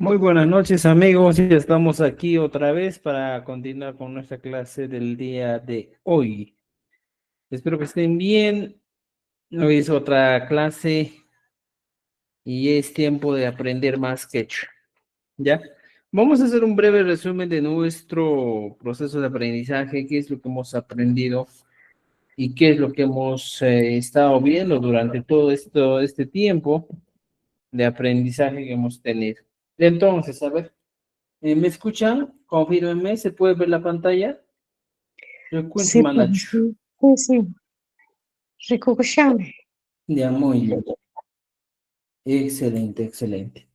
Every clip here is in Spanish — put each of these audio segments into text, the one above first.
Muy buenas noches amigos, ya estamos aquí otra vez para continuar con nuestra clase del día de hoy. Espero que estén bien. Hoy es otra clase y es tiempo de aprender más quechua, ¿ya? Vamos a hacer un breve resumen de nuestro proceso de aprendizaje, qué es lo que hemos aprendido y qué es lo que hemos estado viendo durante todo este tiempo de aprendizaje que hemos tenido. Entonces, a ver. ¿Me escuchan? Confírmenme, ¿se puede ver la pantalla? Recuento Sí, Manacho. profesor. Sí, recuperamos. Ya, muy bien. Excelente, excelente.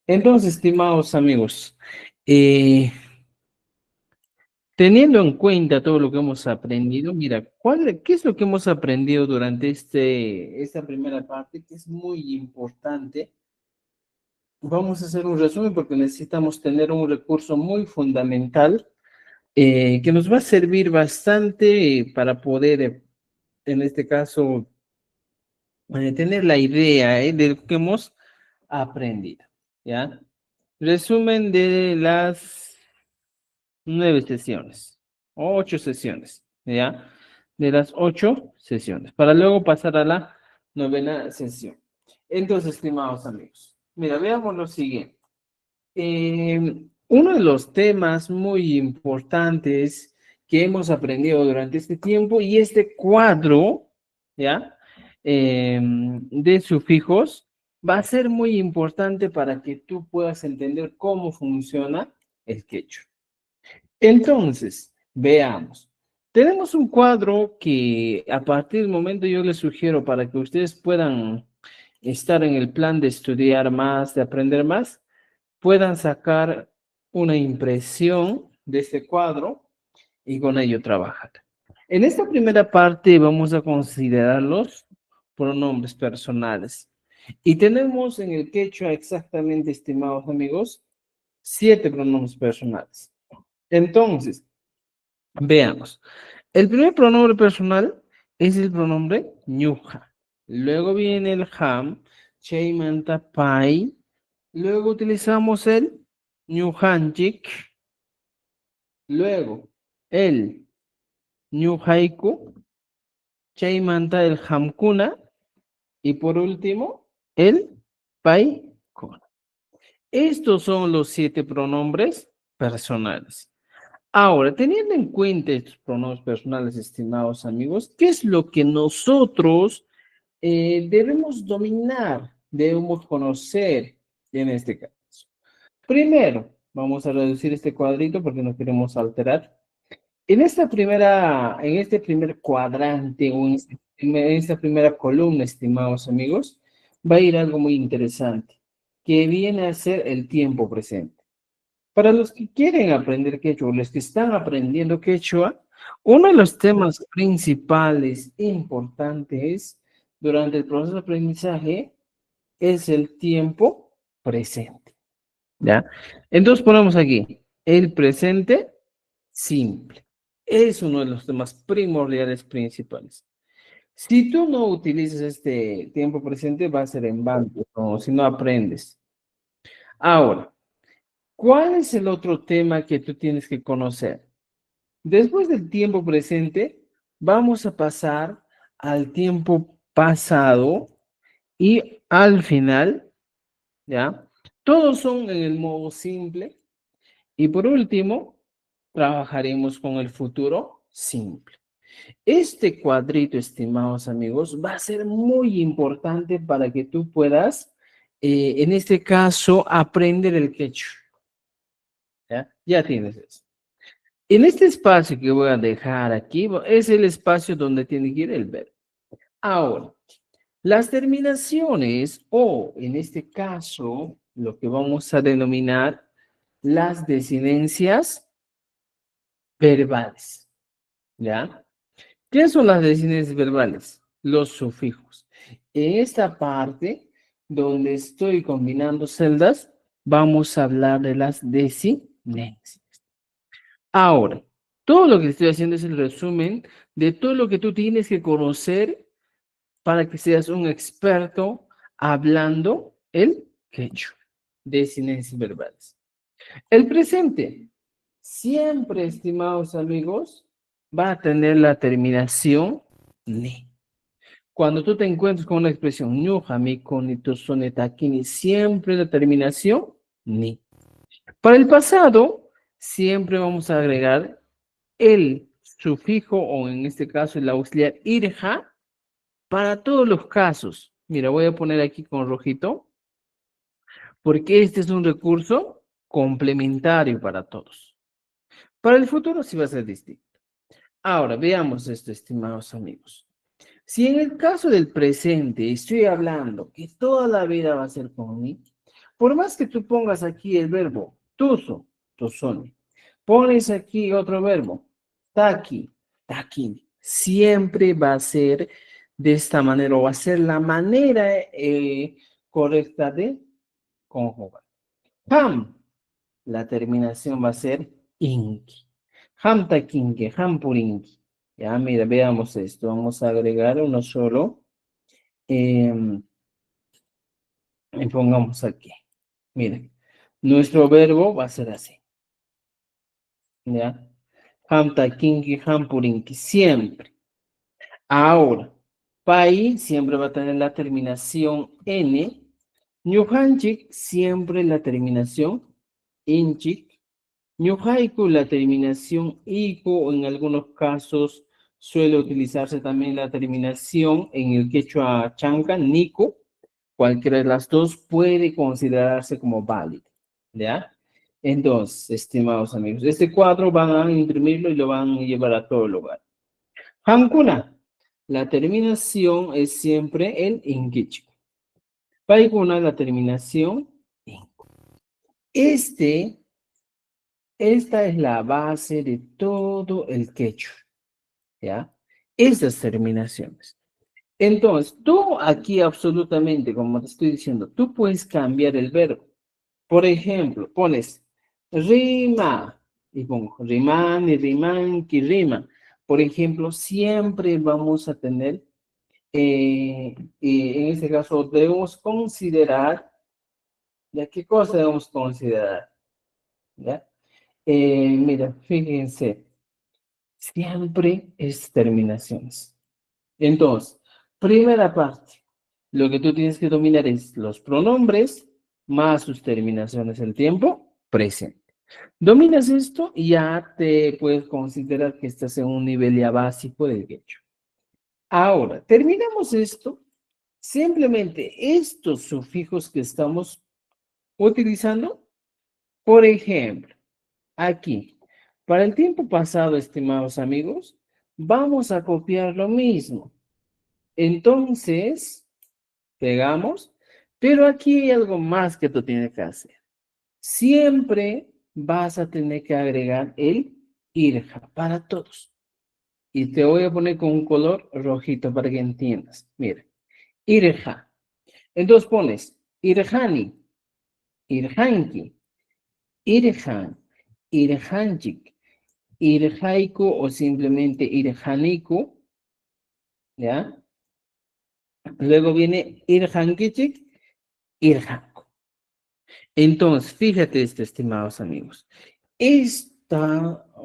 Entonces, estimados amigos, eh, teniendo en cuenta todo lo que hemos aprendido, mira, ¿qué es lo que hemos aprendido durante esta primera parte, que es muy importante? Vamos a hacer un resumen porque necesitamos tener un recurso muy fundamental que nos va a servir bastante para poder, en este caso, tener la idea de lo que hemos aprendido, ¿ya? Resumen de las 9 sesiones, 8 sesiones, ¿ya? De las 8 sesiones, para luego pasar a la novena sesión. Entonces, estimados amigos, mira, veamos lo siguiente. Uno de los temas muy importantes que hemos aprendido durante este tiempo y este cuadro, ¿ya? De sufijos va a ser muy importante para que tú puedas entender cómo funciona el quechua. Entonces, veamos. Tenemos un cuadro que a partir del momento yo les sugiero para que ustedes puedan estar en el plan de estudiar más, de aprender más, puedan sacar una impresión de este cuadro y con ello trabajar. En esta primera parte vamos a considerar los pronombres personales. Y tenemos en el quechua exactamente, estimados amigos, 7 pronombres personales. Entonces, veamos. El primer pronombre personal es el pronombre ñuja. Luego viene el ham, cheimanta pai. Luego utilizamos el ñujanchik. Luego el ñujaiku, chaimanta el hamkuna. Y por último, el paikuna. Estos son los 7 pronombres personales. Ahora, teniendo en cuenta estos pronombres personales, estimados amigos, ¿qué es lo que nosotros debemos dominar, debemos conocer en este caso? Primero, vamos a reducir este cuadrito porque no queremos alterar. En este primer cuadrante o en esta primera columna, estimados amigos, va a ir algo muy interesante, que viene a ser el tiempo presente. Para los que quieren aprender quechua, los que están aprendiendo quechua, uno de los temas principales importantes durante el proceso de aprendizaje es el tiempo presente, ¿ya? Entonces ponemos aquí el presente simple. Es uno de los temas primordiales principales. Si tú no utilizas este tiempo presente, va a ser en blanco, o si no aprendes. Ahora, ¿cuál es el otro tema que tú tienes que conocer? Después del tiempo presente, vamos a pasar al tiempo pasado y al final, ¿ya? Todos son en el modo simple. Y por último, trabajaremos con el futuro simple. Este cuadrito, estimados amigos, va a ser muy importante para que tú puedas, en este caso, aprender el quechua. ¿Ya? Ya tienes eso. En este espacio que voy a dejar aquí, es el espacio donde tiene que ir el verbo. Ahora, las terminaciones, o en este caso, lo que vamos a denominar las desinencias verbales. ¿Ya? ¿Qué son las desinencias verbales? Los sufijos. En esta parte, donde estoy combinando celdas, vamos a hablar de las desinencias. Ahora, todo lo que estoy haciendo es el resumen de todo lo que tú tienes que conocer para que seas un experto hablando el quechua. desinencias verbales. El presente, siempre, estimados amigos, va a tener la terminación ni. Cuando tú te encuentres con una expresión ñuja, mi, coni, tu, sone, taquini, siempre la terminación ni. Para el pasado, siempre vamos a agregar el sufijo, o en este caso el auxiliar irja, para todos los casos. Mira, voy a poner aquí con rojito, porque este es un recurso complementario para todos. Para el futuro sí va a ser distinto. Ahora, veamos esto, estimados amigos. Si en el caso del presente estoy hablando que toda la vida va a ser conmigo, por más que tú pongas aquí el verbo tuso, tusone, pones aquí otro verbo, taki, takin, siempre va a ser de esta manera, o va a ser la manera correcta de conjugar. Ham, la terminación va a ser inki. Ham takinke, ham purinki. Ya, mira, veamos esto. Vamos a agregar uno solo. Y pongamos aquí. Miren, nuestro verbo va a ser así. ¿Ya? Hamta, kinki, hampurinki, siempre. Ahora, pai siempre va a tener la terminación N. Ñujanchik siempre la terminación inchik. Ñujaiku la terminación iku, o en algunos casos suele utilizarse también la terminación en el quechua chanca, niku. Cualquiera de las dos puede considerarse como válida, ¿ya? Entonces, estimados amigos, este cuadro van a imprimirlo y lo van a llevar a todo lugar. Hankuna, la terminación es siempre el ingich. Paikuna, la terminación in. Esta es la base de todo el quechua, ¿ya? Estas terminaciones. Entonces, tú aquí absolutamente, como te estoy diciendo, tú puedes cambiar el verbo. Por ejemplo, pones rima y pongo riman y riman que rima. Por ejemplo, siempre vamos a tener, y en este caso debemos considerar, ¿ya qué cosa debemos considerar? ¿Ya? Mira, fíjense, siempre es terminaciones. Entonces, primera parte, lo que tú tienes que dominar es los pronombres más sus terminaciones, el tiempo presente. Dominas esto y ya te puedes considerar que estás en un nivel ya básico del quechua. Ahora, terminamos esto. Simplemente estos sufijos que estamos utilizando, por ejemplo, aquí, para el tiempo pasado, estimados amigos, vamos a copiar lo mismo. Entonces, pegamos, pero aquí hay algo más que tú tienes que hacer. Siempre vas a tener que agregar el irja para todos. Y te voy a poner con un color rojito para que entiendas. Mira, irja. Entonces pones irjani, irjanki, irjan, irjanchik, irjaiku o simplemente irjaniku, ¿ya? Luego viene irjankichik, irjanku. Entonces, fíjate esto, estimados amigos.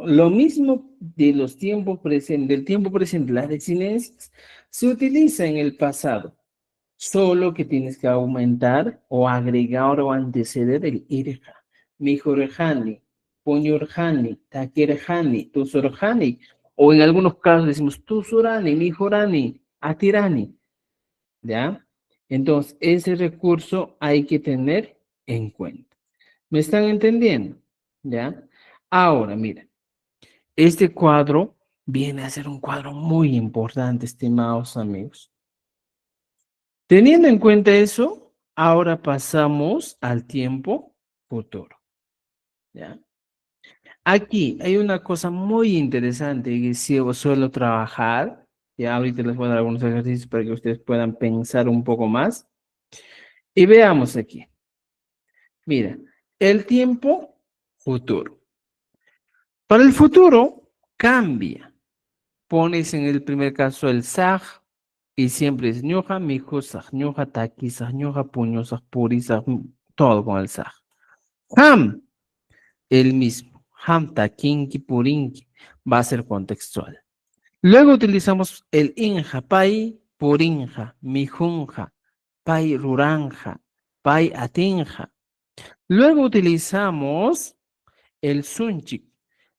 Lo mismo de los tiempos presentes, del tiempo presente, las desinencias, se utiliza en el pasado, solo que tienes que aumentar o agregar o anteceder el irja. Mijorjani, puñurjani, taquerjani, tusurjani, o en algunos casos decimos tusurani, mijorani, atirani, ¿ya? Entonces, ese recurso hay que tener en cuenta. ¿Me están entendiendo? ¿Ya? Ahora, mira, este cuadro viene a ser un cuadro muy importante, estimados amigos. Teniendo en cuenta eso, ahora pasamos al tiempo futuro. ¿Ya? Aquí hay una cosa muy interesante que si suelo trabajar, ya ahorita les voy a dar algunos ejercicios para que ustedes puedan pensar un poco más. Y veamos aquí. Mira, el tiempo futuro. Para el futuro, cambia. Pones en el primer caso el saj y siempre es ñoja, mijo, saj, ñoja, taki, saj, ñoja, puño, saj, puri, saj, todo con el saj. Ham, el mismo. Hamta, kinki, purinki, va a ser contextual. Luego utilizamos el inja, pai, purinja, mijunja, pai, ruranja, pai, atinja. Luego utilizamos el sunchik,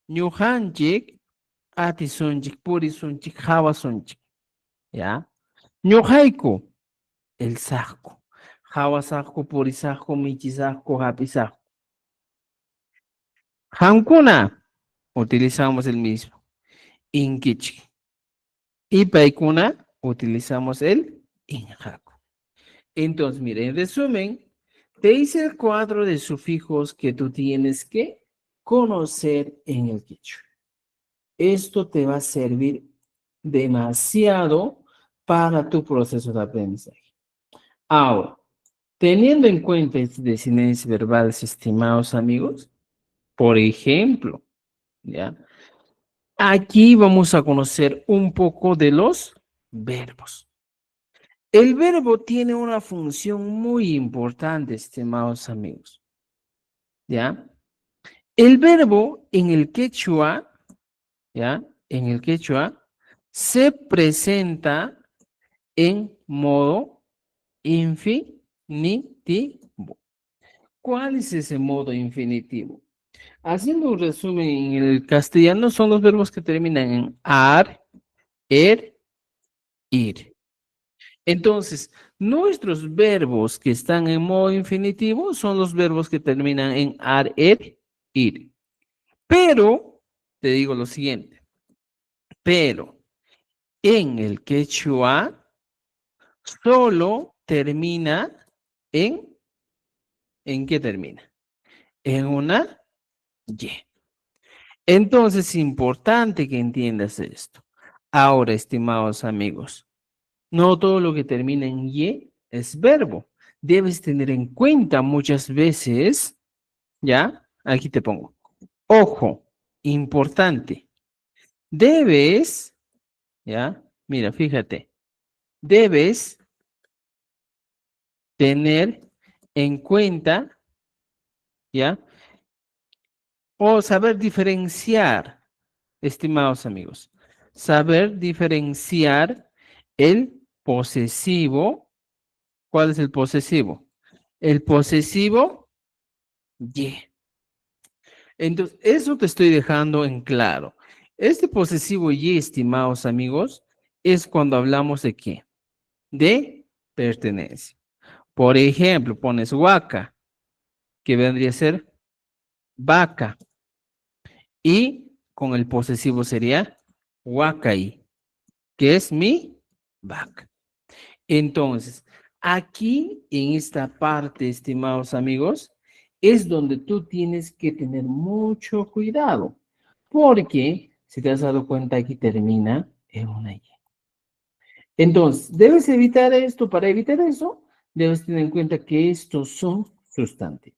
ñujanchik, ati sunchik, puri sunchik, jawa sunchik, ¿ya? Ñujaiku, el sajku, jawa sajku, puri sajku, michi sajku, hapi sajku. Hankuna, utilizamos el mismo, inkichik. Y paikuna, utilizamos el injaku. Entonces, mire, en resumen, te hice el cuadro de sufijos que tú tienes que conocer en el quechua. Esto te va a servir demasiado para tu proceso de aprendizaje. Ahora, teniendo en cuenta estas desinentes verbales, estimados amigos, por ejemplo, ¿ya? Aquí vamos a conocer un poco de los verbos. El verbo tiene una función muy importante, estimados amigos, ¿ya? El verbo en el quechua, ¿ya? En el quechua se presenta en modo infinitivo. ¿Cuál es ese modo infinitivo? Haciendo un resumen en el castellano, son los verbos que terminan en ar, ir. Entonces, nuestros verbos que están en modo infinitivo son los verbos que terminan en ar, ir. Pero, te digo lo siguiente, pero en el quechua solo termina ¿en qué termina? En una Y. Entonces es importante que entiendas esto. Ahora, estimados amigos, no todo lo que termina en Y es verbo. Debes tener en cuenta muchas veces, ¿ya? Aquí te pongo. Ojo, importante. Debes, ¿ya? Mira, fíjate. Debes tener en cuenta, ¿ya? O saber diferenciar, estimados amigos. Saber diferenciar el posesivo. ¿Cuál es el posesivo? El posesivo Y. Entonces, eso te estoy dejando en claro. Este posesivo Y, estimados amigos, es cuando hablamos de qué? De pertenencia. Por ejemplo, pones huaca, que vendría a ser vaca, y con el posesivo sería huacay, que es mi vaca. Entonces, aquí en esta parte, estimados amigos, es donde tú tienes que tener mucho cuidado, porque si te has dado cuenta, aquí termina en una Y. Entonces, debes evitar esto. Para evitar eso, debes tener en cuenta que estos son sustantivos.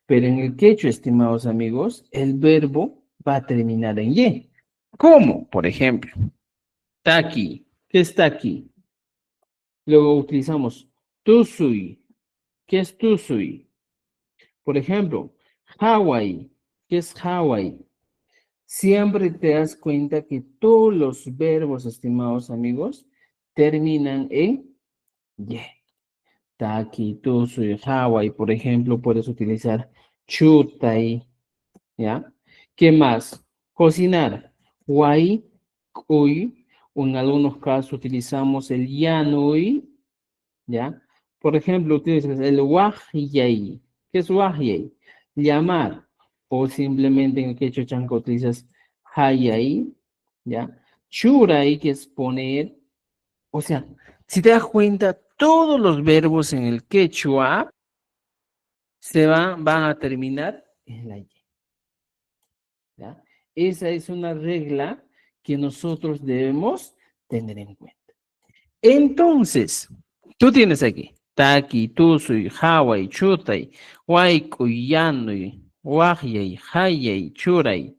Pero en el quechua, estimados amigos, el verbo va a terminar en Y. ¿Cómo? Por ejemplo, está aquí. ¿Qué está aquí? Luego utilizamos tusui. ¿Qué es tusui? Por ejemplo, Hawaii. ¿Qué es Hawaii? Siempre te das cuenta que todos los verbos, estimados amigos, terminan en Y. Taki, tusui, Hawaii, por ejemplo, puedes utilizar chutai, ¿ya? ¿Qué más? Cocinar. Wai, cuy, o en algunos casos utilizamos el yanui, ¿ya? Por ejemplo, utilizas el wajyai. ¿Qué es wajyai? Llamar. O simplemente en el quechua chanca utilizas hayai, ¿ya? Churai, que es poner. O sea, si te das cuenta, todos los verbos en el quechua van a terminar en la Y, ¿ya? Esa es una regla que nosotros debemos tener en cuenta. Entonces, tú tienes aquí Taki, Tusui, Hawai, Chutai, Waikui, Yanui, Wahyai, Hayai, Churai.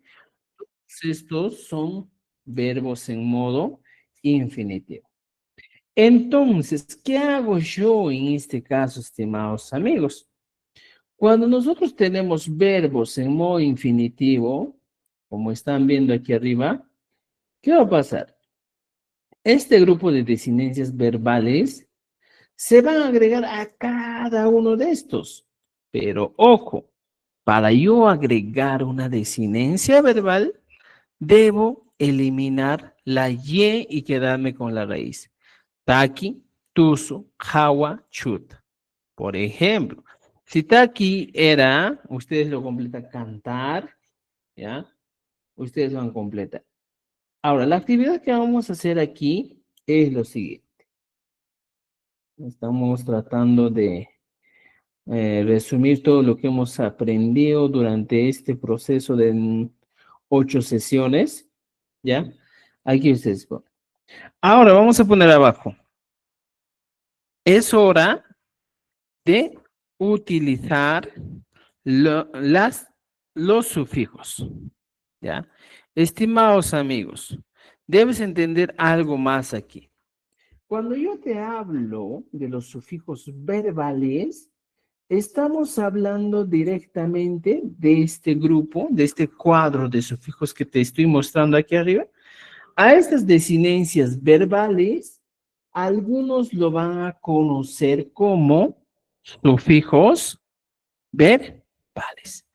Estos son verbos en modo infinitivo. Entonces, ¿qué hago yo en este caso, estimados amigos? Cuando nosotros tenemos verbos en modo infinitivo, como están viendo aquí arriba, ¿qué va a pasar? Este grupo de desinencias verbales se van a agregar a cada uno de estos. Pero ojo, para yo agregar una desinencia verbal, debo eliminar la y quedarme con la raíz. Taki, tuso, jawa, chuta. Por ejemplo, si taki era, ustedes lo completan cantar, ¿ya? Ustedes van a completar. Ahora, la actividad que vamos a hacer aquí es lo siguiente. Estamos tratando de resumir todo lo que hemos aprendido durante este proceso de 8 sesiones, ¿ya? Aquí ustedes ponen. Ahora vamos a poner abajo. Es hora de utilizar los sufijos, ¿ya? Estimados amigos, debes entender algo más aquí. Cuando yo te hablo de los sufijos verbales, estamos hablando directamente de este grupo, de este cuadro de sufijos que te estoy mostrando aquí arriba. A estas desinencias verbales, algunos lo van a conocer como sufijos verbales.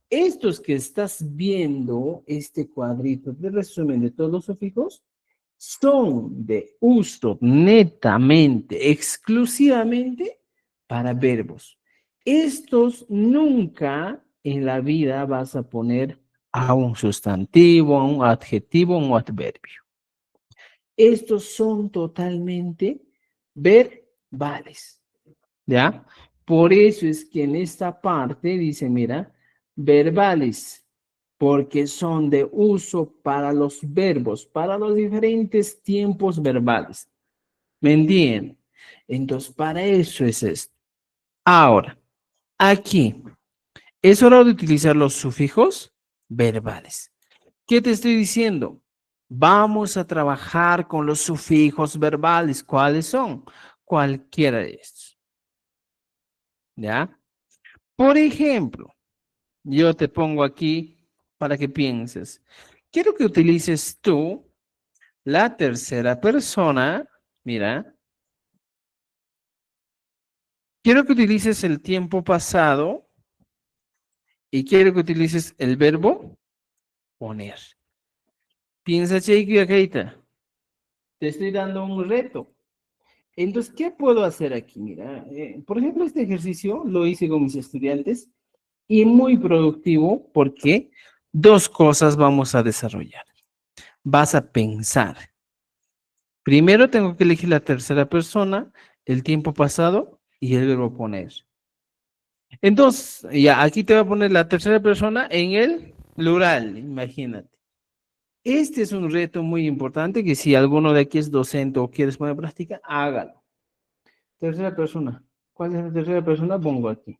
Estos que estás viendo, este cuadrito de resumen de todos los sufijos, son de uso netamente, exclusivamente para verbos. Estos nunca en la vida vas a poner a un sustantivo, a un adjetivo, a un adverbio. Estos son totalmente verbales, ¿ya? Por eso es que en esta parte dice, mira, verbales, porque son de uso para los verbos, para los diferentes tiempos verbales. ¿Me entienden? Entonces, para eso es esto. Ahora, aquí, es hora de utilizar los sufijos verbales. ¿Qué te estoy diciendo? Vamos a trabajar con los sufijos verbales. ¿Cuáles son? Cualquiera de estos. ¿Ya? Por ejemplo, yo te pongo aquí para que pienses. Quiero que utilices tú la tercera persona. Mira, quiero que utilices el tiempo pasado y quiero que utilices el verbo poner. Piensa, Cheiki, Keita. Te estoy dando un reto. Entonces, ¿qué puedo hacer aquí? Mira, por ejemplo, este ejercicio lo hice con mis estudiantes y muy productivo porque dos cosas vamos a desarrollar. Vas a pensar. Primero tengo que elegir la tercera persona, el tiempo pasado y el verbo poner. Entonces, ya aquí te voy a poner la tercera persona en el plural, imagínate. Este es un reto muy importante que si alguno de aquí es docente o quieres poner en práctica, hágalo. Tercera persona. ¿Cuál es la tercera persona? Pongo aquí.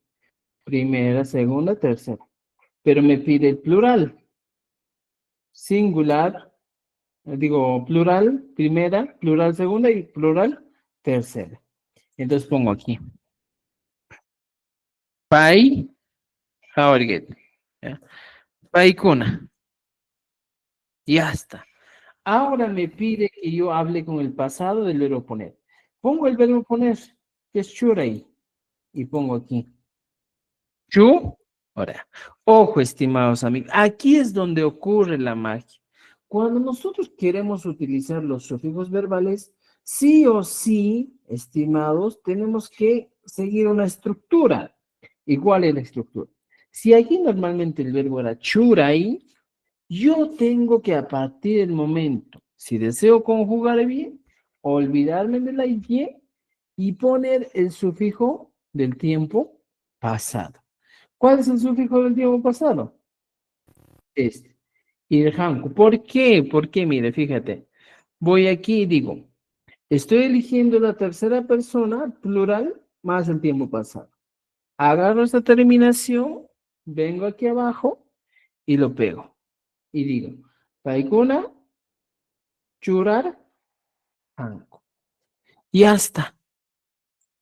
Primera, segunda, tercera. Pero me pide el plural. Singular, digo plural, primera, plural segunda y plural tercera. Entonces pongo aquí. Pai, how are you getting? ¿Ya? Paikuna. Ya está. Ahora me pide que yo hable con el pasado del verbo poner. Pongo el verbo poner, que es churai, y pongo aquí. Chu, ahora. Ojo, estimados amigos, aquí es donde ocurre la magia. Cuando nosotros queremos utilizar los sufijos verbales, sí o sí, estimados, tenemos que seguir una estructura. ¿Y cuál es la estructura? Si aquí normalmente el verbo era churai, yo tengo que a partir del momento, si deseo conjugar bien, olvidarme de la y poner el sufijo del tiempo pasado. ¿Cuál es el sufijo del tiempo pasado? Este. Irhanku. ¿Por qué? Porque, mire, fíjate. Voy aquí y digo, estoy eligiendo la tercera persona, plural, más el tiempo pasado. Agarro esta terminación, vengo aquí abajo y lo pego. Y digo, Paikuna, churar, hanku. Y hasta.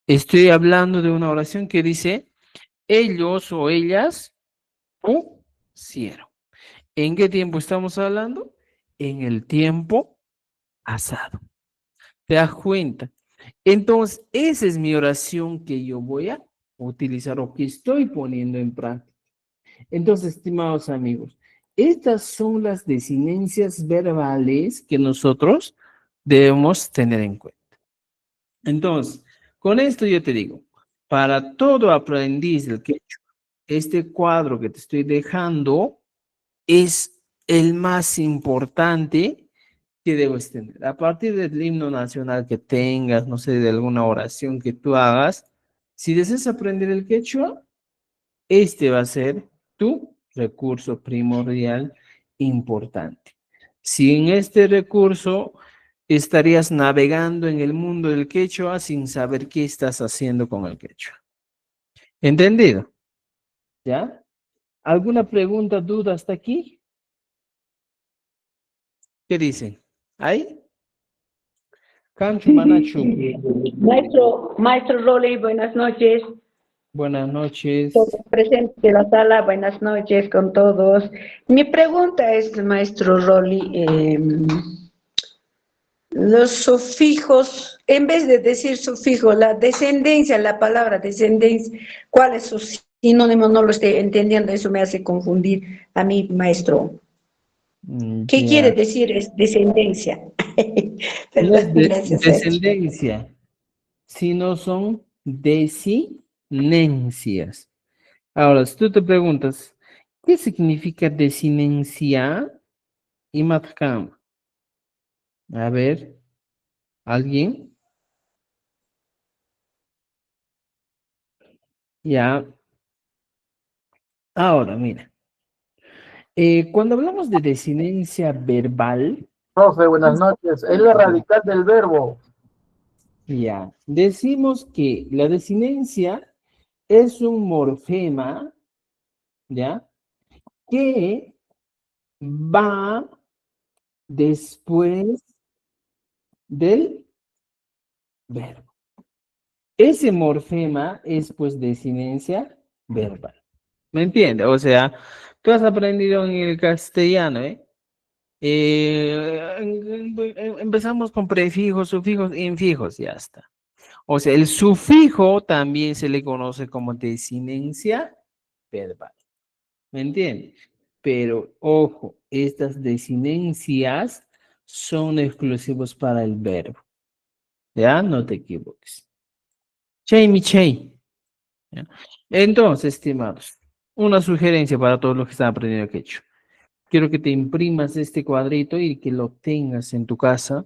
Estoy hablando de una oración que dice, ellos o ellas pusieron. ¿En qué tiempo estamos hablando? En el tiempo pasado. ¿Te das cuenta? Entonces, esa es mi oración que yo voy a utilizar o que estoy poniendo en práctica. Entonces, estimados amigos, estas son las desinencias verbales que nosotros debemos tener en cuenta. Entonces, con esto yo te digo, para todo aprendiz del quechua, este cuadro que te estoy dejando es el más importante que debes tener. A partir del himno nacional que tengas, no sé, de alguna oración que tú hagas, si deseas aprender el quechua, este va a ser tu recurso primordial importante. Sin este recurso, estarías navegando en el mundo del quechua sin saber qué estás haciendo con el quechua. ¿Entendido? ¿Ya? ¿Alguna pregunta, duda hasta aquí? ¿Qué dicen? ¿Ahí? Canchu Manachu. Maestro Roli, buenas noches. Buenas Todos noches. presentes de la sala, buenas noches con todos. Mi pregunta es, maestro Roli, los sufijos, en vez de decir sufijo, la descendencia, la palabra descendencia, ¿cuál es su sinónimo? No lo estoy entendiendo, eso me hace confundir a mí, maestro. ¿Qué quiere Ya. decir es descendencia? No Perdón, es gracias, maestro. descendencia, sino son desinencias. Ahora, si tú te preguntas, ¿qué significa desinencia? Y matkam. A ver, ¿alguien? Ya. Ahora, mira. Cuando hablamos de desinencia verbal, Profe, buenas noches. Es la radical del verbo. ya, decimos que la desinencia es un morfema, ¿ya? Que va después del verbo. Ese morfema es pues desinencia verbal. ¿Me entiendes? O sea, tú has aprendido en el castellano, ¿eh? Empezamos con prefijos, sufijos, infijos, ya está. O sea, el sufijo también se le conoce como desinencia verbal. ¿Me entiendes? Pero ojo, estas desinencias son exclusivos para el verbo. ¿Ya? No te equivoques. Che, mi che. ¿Ya? Entonces, estimados, una sugerencia para todos los que están aprendiendo quechua. Quiero que te imprimas este cuadrito y que lo tengas en tu casa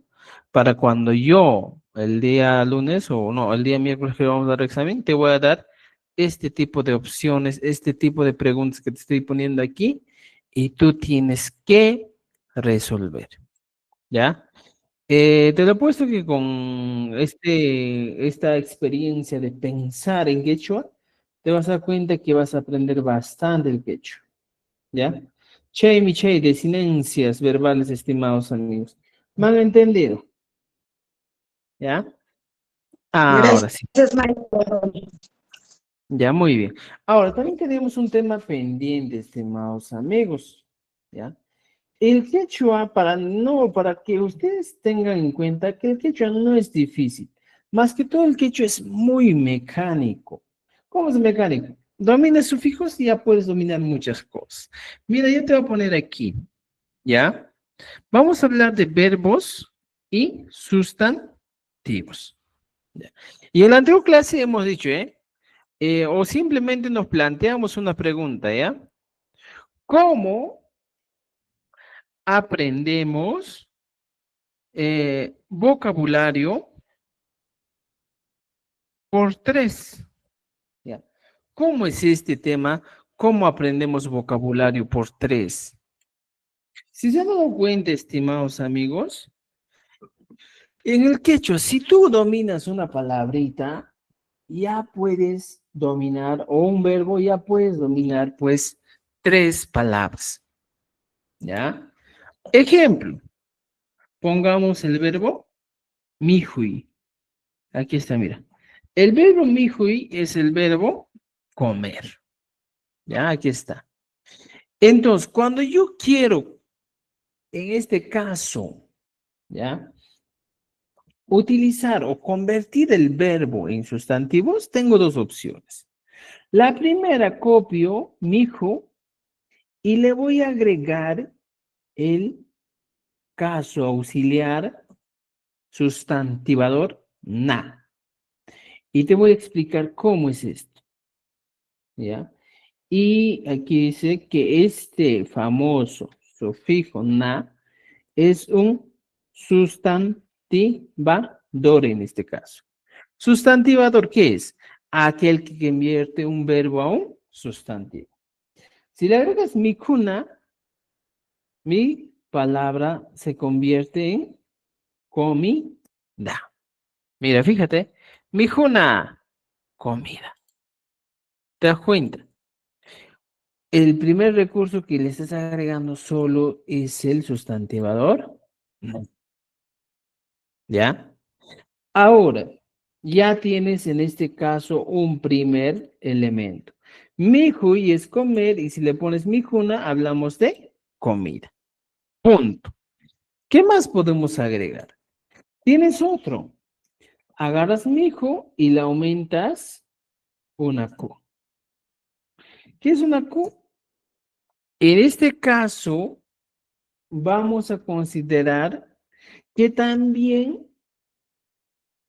para cuando yo, el día lunes o no, el día miércoles que vamos a dar examen, te voy a dar este tipo de opciones, este tipo de preguntas que te estoy poniendo aquí y tú tienes que resolver, ¿ya? Te lo he puesto que con esta experiencia de pensar en quechua, te vas a dar cuenta que vas a aprender bastante el quechua, ¿ya? Che, mi che, desinencias verbales, estimados amigos. ¿Me han entendido? ¿Ya? Ahora sí, Gracias, maestro. ya muy bien. Ahora, también tenemos un tema pendiente, estimados amigos, ¿ya? El quechua, para que ustedes tengan en cuenta que el quechua no es difícil. Más que todo, el quechua es muy mecánico. ¿Cómo es mecánico? Dominas sufijos y ya puedes dominar muchas cosas. Mira, yo te voy a poner aquí, ¿ya? Vamos a hablar de verbos y sustantivos. ¿Ya? Y en la anterior clase hemos dicho, o simplemente nos planteamos una pregunta, ¿ya? ¿Cómo aprendemos vocabulario por tres? ¿Ya? ¿Cómo es este tema? ¿Cómo aprendemos vocabulario por tres? Si se han dado cuenta, estimados amigos, en el quechua, si tú dominas una palabrita, ya puedes dominar, o un verbo, ya puedes dominar, pues, tres palabras. ¿Ya? Ejemplo, pongamos el verbo mihui. Aquí está, mira. El verbo mihui es el verbo comer. Ya, aquí está. Entonces, cuando yo quiero, en este caso, ya, utilizar o convertir el verbo en sustantivos, tengo dos opciones. La primera, copio mijo y le voy a agregar el caso auxiliar sustantivador na. Y te voy a explicar cómo es esto, ¿ya? Y aquí dice que este famoso sufijo na es un sustantivador en este caso. ¿Sustantivador qué es? Aquel que convierte un verbo a un sustantivo. Si le agregas mi cuna, mi palabra se convierte en comida. Mira, fíjate, mi cuna, comida. ¿Te das cuenta? El primer recurso que le estás agregando solo es el sustantivador. No. ¿Ya? Ahora, ya tienes en este caso un primer elemento. Mijuy es comer y si le pones mijuna, hablamos de comida. Punto. ¿Qué más podemos agregar? Tienes otro. Agarras mijo y le aumentas una Q. ¿Qué es una Q? En este caso, vamos a considerar que también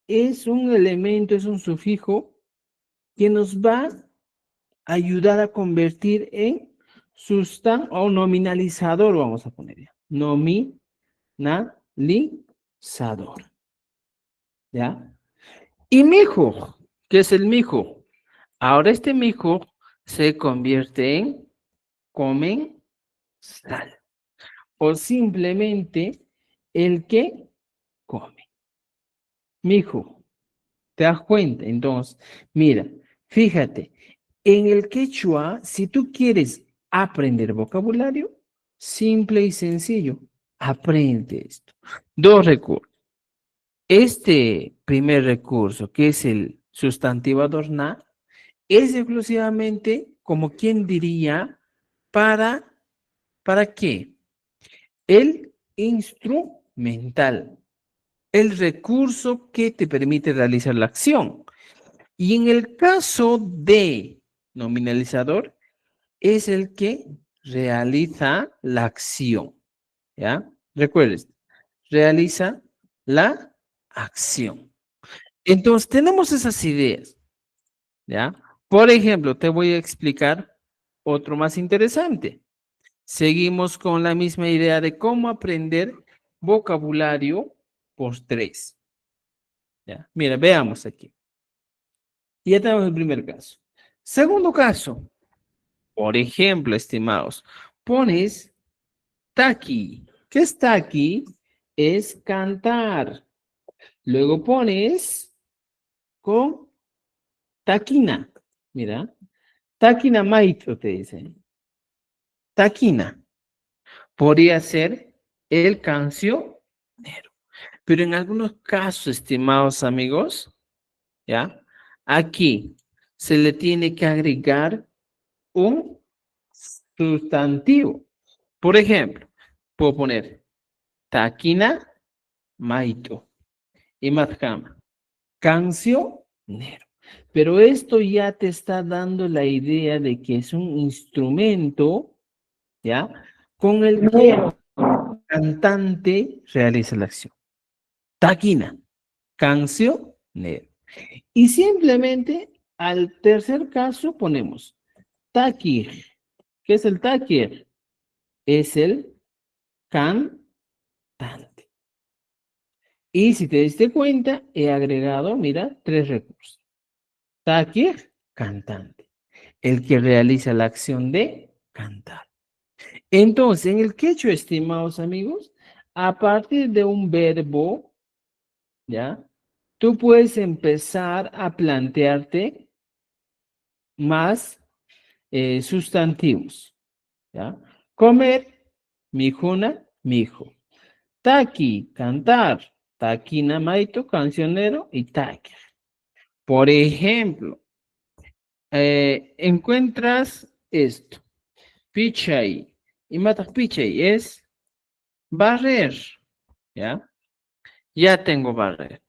es un elemento, es un sufijo que nos va a ayudar a convertir en o nominalizador, vamos a poner ya. Nominalizador. ¿Ya? Y mijo, ¿qué es el mijo? Ahora este mijo se convierte en comensal o simplemente el que come. Mijo, ¿te das cuenta? Entonces, mira, fíjate, en el quechua, si tú quieres aprender vocabulario, simple y sencillo, aprende esto. Dos recursos. Este primer recurso, que es el sustantivador na, es exclusivamente, como quien diría, ¿para qué? El instrumental, el recurso que te permite realizar la acción. Y en el caso de nominalizador, es el que realiza la acción. ¿Ya? Recuerdes, realiza la acción. Entonces, tenemos esas ideas. ¿Ya? Por ejemplo, te voy a explicar otro más interesante. Seguimos con la misma idea de cómo aprender vocabulario por tres. ¿Ya? Mira, veamos aquí. Ya tenemos el primer caso. Segundo caso, por ejemplo, estimados, pones taqui. ¿Qué es taqui? Es cantar. Luego pones con taquina. Mira, taquina maitro te dicen. Taquina. Podría ser el cancionero. Pero en algunos casos, estimados amigos, ¿ya? Aquí se le tiene que agregar un sustantivo. Por ejemplo, puedo poner taquina maito y matkama, cancionero. Pero esto ya te está dando la idea de que es un instrumento, ¿ya? Con el que el cantante realiza la acción. Taquina, cancionero. Y simplemente al tercer caso ponemos taquir. ¿Qué es el taquir? Es el cantante. Y si te diste cuenta, he agregado, mira, tres recursos. Taquir, cantante. El que realiza la acción de cantar. Entonces, en el quechua, estimados amigos, a partir de un verbo, ¿ya? Tú puedes empezar a plantearte más sustantivos, ¿ya? Comer, mijuna, mijo. Taqui, cantar. Taquina, maito, cancionero y taqui. Por ejemplo, encuentras esto, pichai, y matas pichai es barrer, ¿ya? Ya tengo barrer.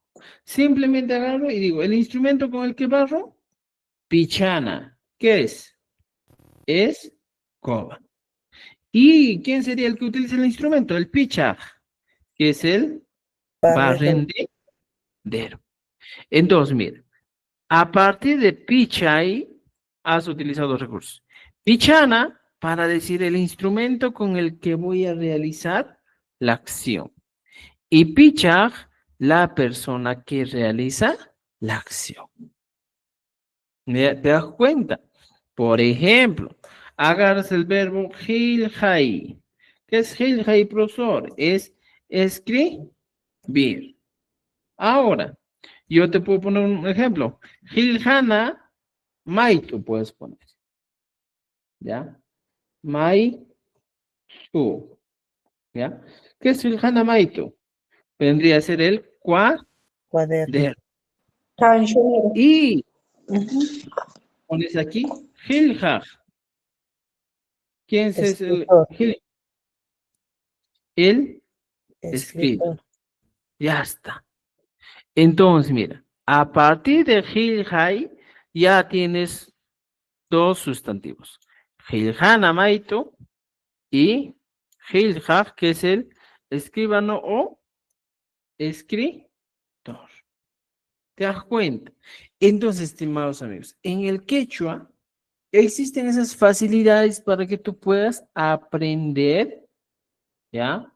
Simplemente agarro y digo, el instrumento con el que barro, pichana. ¿Qué es? Es coba. ¿Y quién sería el que utiliza el instrumento? El pichaj, que es el Barredor. barrendero. Entonces, mira, a partir de pichai, has utilizado dos recursos. Pichana, para decir el instrumento con el que voy a realizar la acción. Y pichaj, la persona que realiza la acción. ¿Te das cuenta? Por ejemplo, agarras el verbo hilhai. ¿Qué es hilhai, profesor? Es escribir. Ahora, yo te puedo poner un ejemplo. Hilhana maitu puedes poner. ¿Ya? Maitu. ¿Ya? ¿Qué es Hilhana maitu? Vendría a ser el Cuaderno. cuaderno. Cancionero. Y Ujú. pones aquí Hilhaj. ¿Quién es el Escritor. El escribe. Escritor. Ya está. Entonces, mira, a partir de Hilhai ya tienes dos sustantivos. Hilhana maito y Hiljaj, que es el escribano o escritor. ¿Te das cuenta? Entonces, estimados amigos, en el quechua existen esas facilidades para que tú puedas aprender, ¿ya?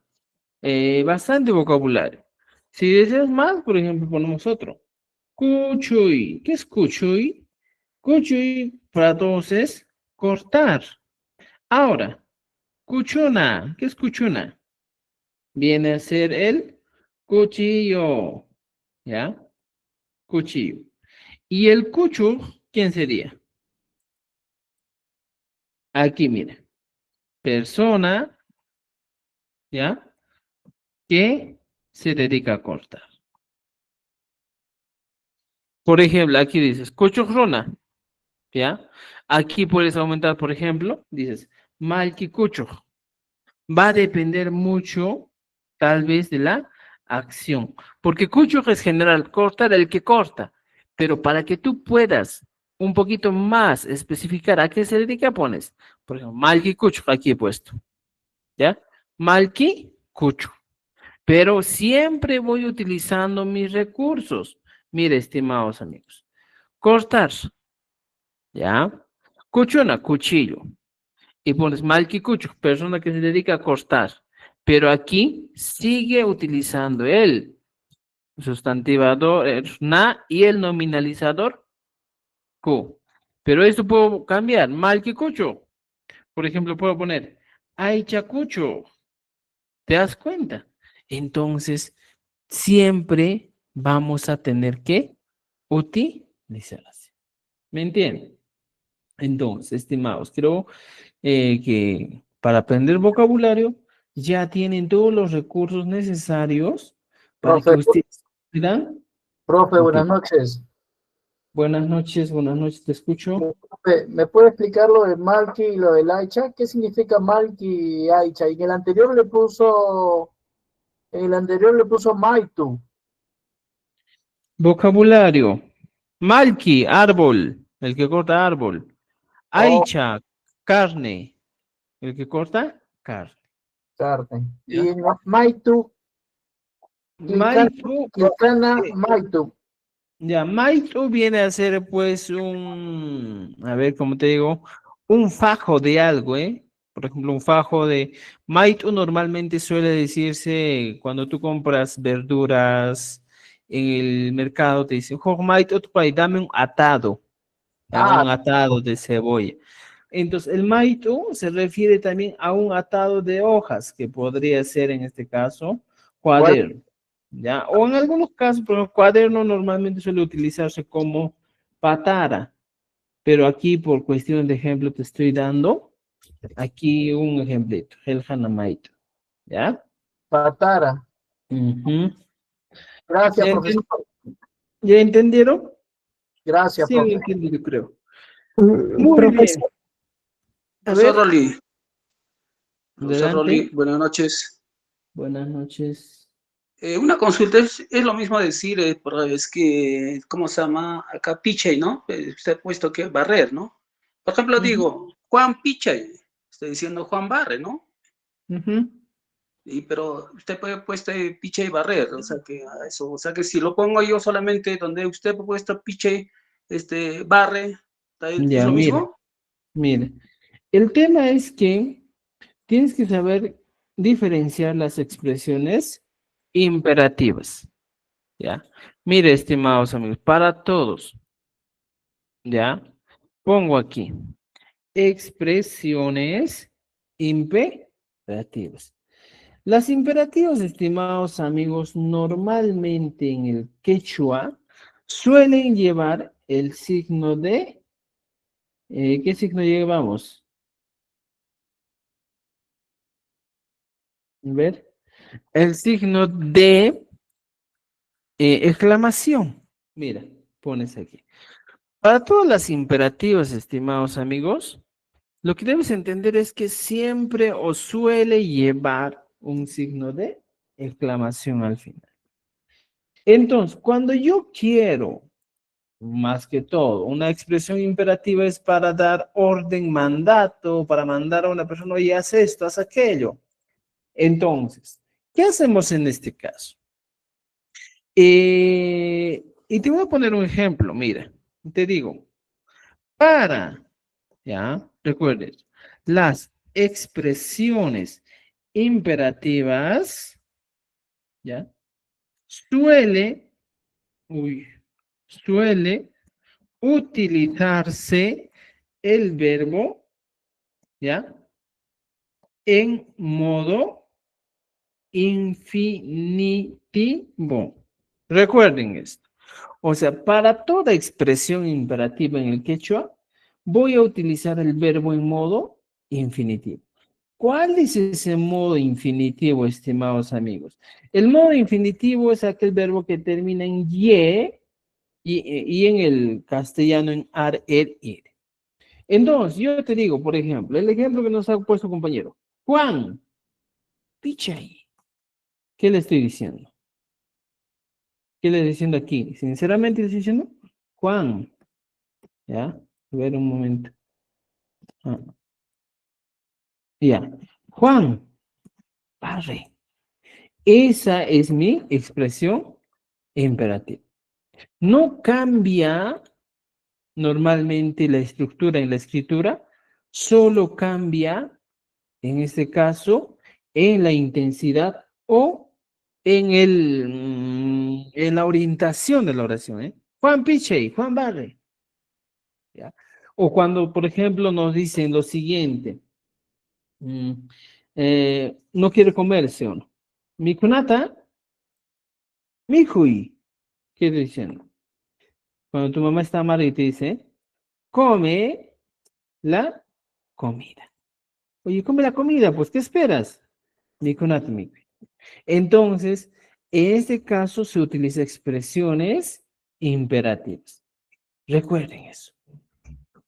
Bastante vocabulario. Si deseas más, por ejemplo, ponemos otro. Cuchuy. ¿Qué es cuchuy? Cuchuy para todos es cortar. Ahora, cuchuna. ¿Qué es cuchuna? Viene a ser el cuchillo. ¿Ya? Cuchillo. ¿Y el cuchu, quién sería? Aquí, mira. Persona, ¿ya? Que se dedica a cortar. Por ejemplo, aquí dices, cuchurrona, ¿ya? Aquí puedes aumentar, por ejemplo, dices, malquicucho. Va a depender mucho, tal vez, de la acción. Porque cucho es general, cortar el que corta. Pero para que tú puedas un poquito más especificar a qué se dedica, pones, por ejemplo, malquicucho, aquí he puesto, ¿ya? Malquicucho. Pero siempre voy utilizando mis recursos. Mire, estimados amigos. Cortar, ¿ya? Cuchona, cuchillo. Y pones malquicucho, persona que se dedica a cortar. Pero aquí sigue utilizando el sustantivador na y el nominalizador cu. Pero esto puedo cambiar, malquicucho. Por ejemplo, puedo poner aichacucho. ¿Te das cuenta? Entonces, siempre vamos a tener que utilizar así. ¿Me entienden? Entonces, estimados, creo que para aprender vocabulario ya tienen todos los recursos necesarios para que Profe, ustedes puedan. profe, Ok. buenas noches. Buenas noches, te escucho. Profe, ¿me puede explicar lo de Malki y lo del Aicha? ¿Qué significa Malki y Aicha? Y en el anterior le puso Maitu. Vocabulario. Malki, árbol, el que corta árbol. Oh, Aicha, carne, el que corta carne. carne. Y ¿Ya? en Maitu, Kilkana, Maitu, Kilkana eh, Maitu. ya, Maitu viene a ser pues a ver, ¿cómo te digo? Un fajo de algo, ¿eh? Por ejemplo, un fajo de Maitu normalmente suele decirse cuando tú compras verduras en el mercado, te dicen, "Jo, Maitu, dame un atado, ya, Ah, un atado de cebolla". Entonces, el Maitu se refiere también a un atado de hojas, que podría ser en este caso ¿cuál? cuaderno. ¿Ya? O en algunos casos, pero cuaderno normalmente suele utilizarse como patara, pero aquí por cuestión de ejemplo te estoy dando aquí un ejemplito, el hanamaito, ¿ya? Patara. Ujú. Gracias, ¿Ya profesor. ¿Ya entendieron? Gracias, Sí, lo profe. entendí, yo creo. Muy bien. Profesor, a Profesor ver, Rolly, profesor Rolly, Adelante. buenas noches. Buenas noches. Una consulta, es lo mismo decir, es que, ¿cómo se llama? Acá Pichey, ¿no? Usted ha puesto que barrer, ¿no? Por ejemplo, Ujú, digo, Juan Pichey, estoy diciendo Juan Barre, ¿no? ujú. Pero usted puede puesto Pichey barrer, o sea que a eso, o sea que si lo pongo yo solamente donde usted ha puesto Pichey, barre, ¿es Ya, lo mira, mismo? mira. El tema es que tienes que saber diferenciar las expresiones imperativas, ¿ya? Mire, estimados amigos, para todos, ¿ya? Pongo aquí expresiones imperativas. Las imperativas, estimados amigos, normalmente en el quechua suelen llevar el signo de, ¿qué signo llevamos? A ver, el signo de exclamación. Mira, pones aquí. Para todas las imperativas, estimados amigos, lo que debes entender es que siempre o suele llevar un signo de exclamación al final. Entonces, cuando yo quiero, más que todo, una expresión imperativa es para dar orden, mandato, para mandar a una persona, oye, haz esto, haz aquello. Entonces, ¿qué hacemos en este caso? Y te voy a poner un ejemplo, mira, te digo, para, ¿ya? Recuerdes, las expresiones imperativas, ¿ya? Suele, uy, suele utilizarse el verbo, ¿ya? En modo infinitivo. Recuerden esto. O sea, para toda expresión imperativa en el quechua, voy a utilizar el verbo en modo infinitivo. ¿Cuál es ese modo infinitivo, estimados amigos? El modo infinitivo es aquel verbo que termina en y en el castellano en ar, ir. Entonces, yo te digo, por ejemplo, el ejemplo que nos ha puesto compañero. Juan, picha ahí. ¿Qué le estoy diciendo? ¿Qué le estoy diciendo aquí? Sinceramente le estoy diciendo, Juan, ¿ya? A ver un momento. Ah, ya. Juan, barre. Esa es mi expresión imperativa. No cambia normalmente la estructura en la escritura, solo cambia, en este caso, en la intensidad o en la orientación de la oración, ¿eh? Juan Piche, Juan Barre, ¿ya? O cuando, por ejemplo, nos dicen lo siguiente, mm, no quiere comer, ¿sí o no? Mi kunata, mi hui, ¿qué estoy diciendo? Cuando tu mamá está amarga y te dice, come la comida. Oye, come la comida, pues, ¿qué esperas? Mi kunata, mi hui. Entonces, en este caso se utiliza expresiones imperativas. Recuerden eso.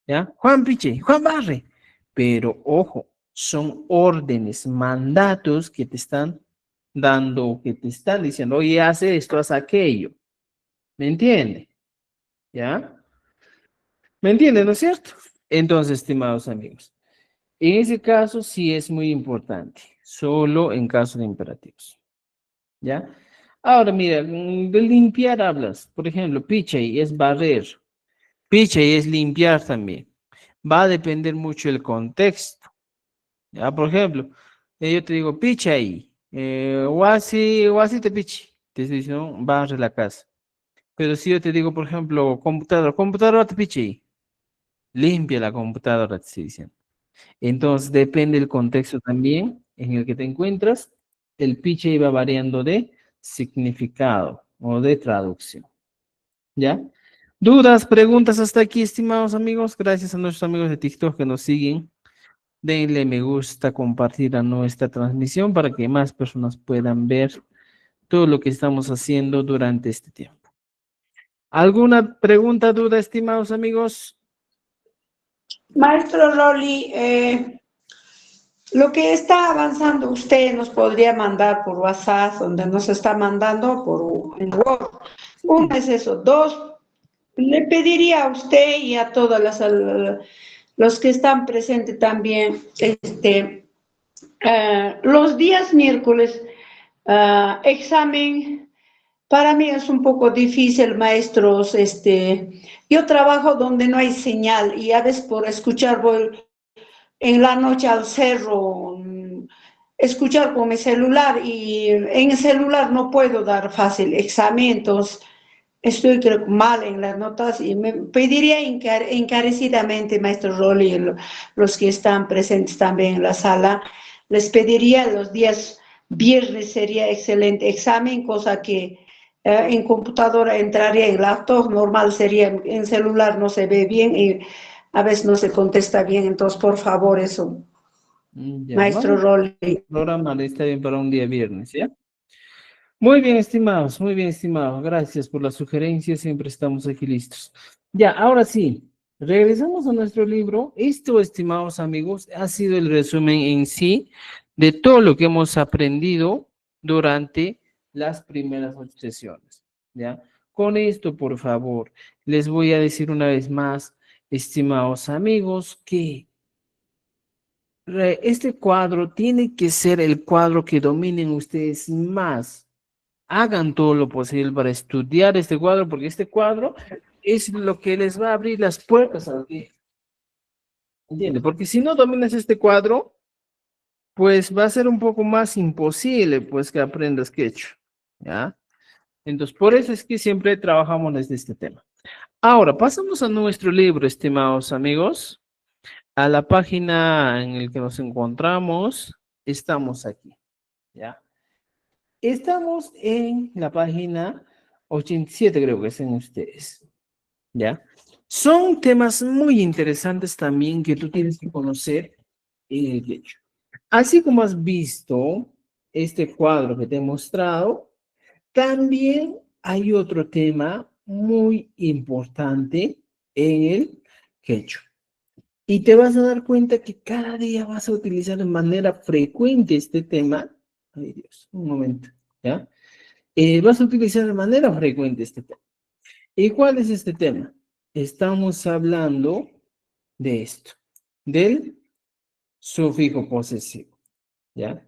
¿Ya? Juan Piche, Juan Barre. Pero ojo, son órdenes, mandatos que te están dando, que te están diciendo, oye, haz esto, haz aquello. ¿Me entiende? ¿Ya? ¿Me entienden, no es cierto? Entonces, estimados amigos, en ese caso sí es muy importante, solo en caso de imperativos. ¿Ya? Ahora, mira, de limpiar hablas. Por ejemplo, piche es barrer. Piche es limpiar también. Va a depender mucho del contexto. ¿Ya? Por ejemplo, yo te digo, picha ahí. Wasi te pichi. Te estoy diciendo, barre la casa. Pero si yo te digo, por ejemplo, computadora te pichi. Limpia la computadora, te estoy diciendo. Entonces, depende del contexto también en el que te encuentras. El piche va variando de significado o de traducción. ¿Ya? ¿Dudas, preguntas hasta aquí, estimados amigos? Gracias a nuestros amigos de TikTok que nos siguen. Denle me gusta, compartir a nuestra transmisión para que más personas puedan ver todo lo que estamos haciendo durante este tiempo. ¿Alguna pregunta, duda, estimados amigos? Maestro Loli, lo que está avanzando usted nos podría mandar por WhatsApp, donde nos está mandando en Word. Uno es eso. Dos, le pediría a usted y a todos los que están presentes también, los días miércoles, examen. Para mí es un poco difícil, maestros. Yo trabajo donde no hay señal y a veces por escuchar voy en la noche al cerro, escuchar con mi celular y en el celular no puedo dar fácil examen, entonces estoy creo, mal en las notas y me pediría encarecidamente, maestro Rolly, los que están presentes también en la sala, les pediría los días viernes sería excelente examen, cosa que en computadora entraría en laptop, normal sería en celular no se ve bien y a veces no se contesta bien, entonces por favor eso, Ya, maestro vamos a Rolly. programar, está bien para un día viernes, ¿ya? muy bien, estimados. Gracias por las sugerencias, siempre estamos aquí listos. Ya, ahora sí, regresamos a nuestro libro. Esto, estimados amigos, ha sido el resumen en sí de todo lo que hemos aprendido durante las primeras 8 sesiones, ¿ya? Con esto, por favor, les voy a decir una vez más, estimados amigos, que este cuadro tiene que ser el cuadro que dominen ustedes más. Hagan todo lo posible para estudiar este cuadro, porque este cuadro es lo que les va a abrir las puertas a ti. ¿Entiendes? Porque si no dominas este cuadro, pues va a ser un poco más imposible, pues, que aprendas quechua, ¿ya? Entonces, por eso es que siempre trabajamos desde este tema. Ahora, pasamos a nuestro libro, estimados amigos, a la página en la que nos encontramos. Estamos aquí, ¿ya? Estamos en la página 87, creo que es en ustedes, ¿ya? Son temas muy interesantes también que tú tienes que conocer en el quechua. Así como has visto este cuadro que te he mostrado, también hay otro tema muy importante en el quechua. Y te vas a dar cuenta que cada día vas a utilizar de manera frecuente este tema. Ay, Dios, un momento, ¿ya? Vas a utilizar de manera frecuente este tema. ¿Y cuál es este tema? Estamos hablando de esto, del sufijo posesivo, ¿ya?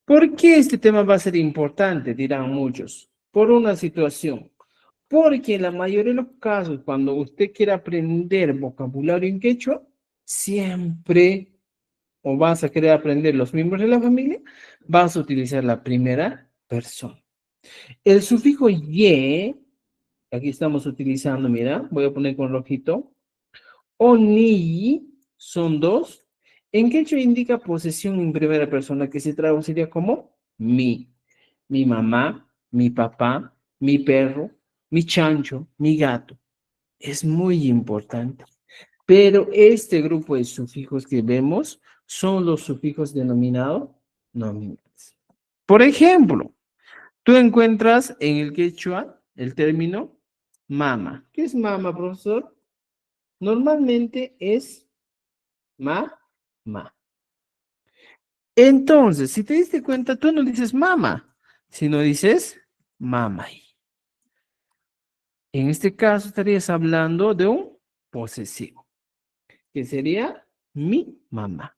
¿Por qué este tema va a ser importante? Dirán muchos. Por una situación. Porque en la mayoría de los casos, cuando usted quiere aprender vocabulario en quechua, siempre, o vas a querer aprender los miembros de la familia, vas a utilizar la primera persona. El sufijo ye, aquí estamos utilizando, mira, voy a poner con rojito, o ni, son dos. En quechua indica posesión en primera persona, que se traduciría como mi mamá, mi papá, mi perro, mi chancho, mi gato. Es muy importante. Pero este grupo de sufijos que vemos son los sufijos denominados nominales. Por ejemplo, tú encuentras en el quechua el término mama. ¿Qué es mama, profesor? Normalmente es ma. Entonces, si te diste cuenta, tú no dices mama, sino dices mamay. En este caso estarías hablando de un posesivo, que sería mi mamá.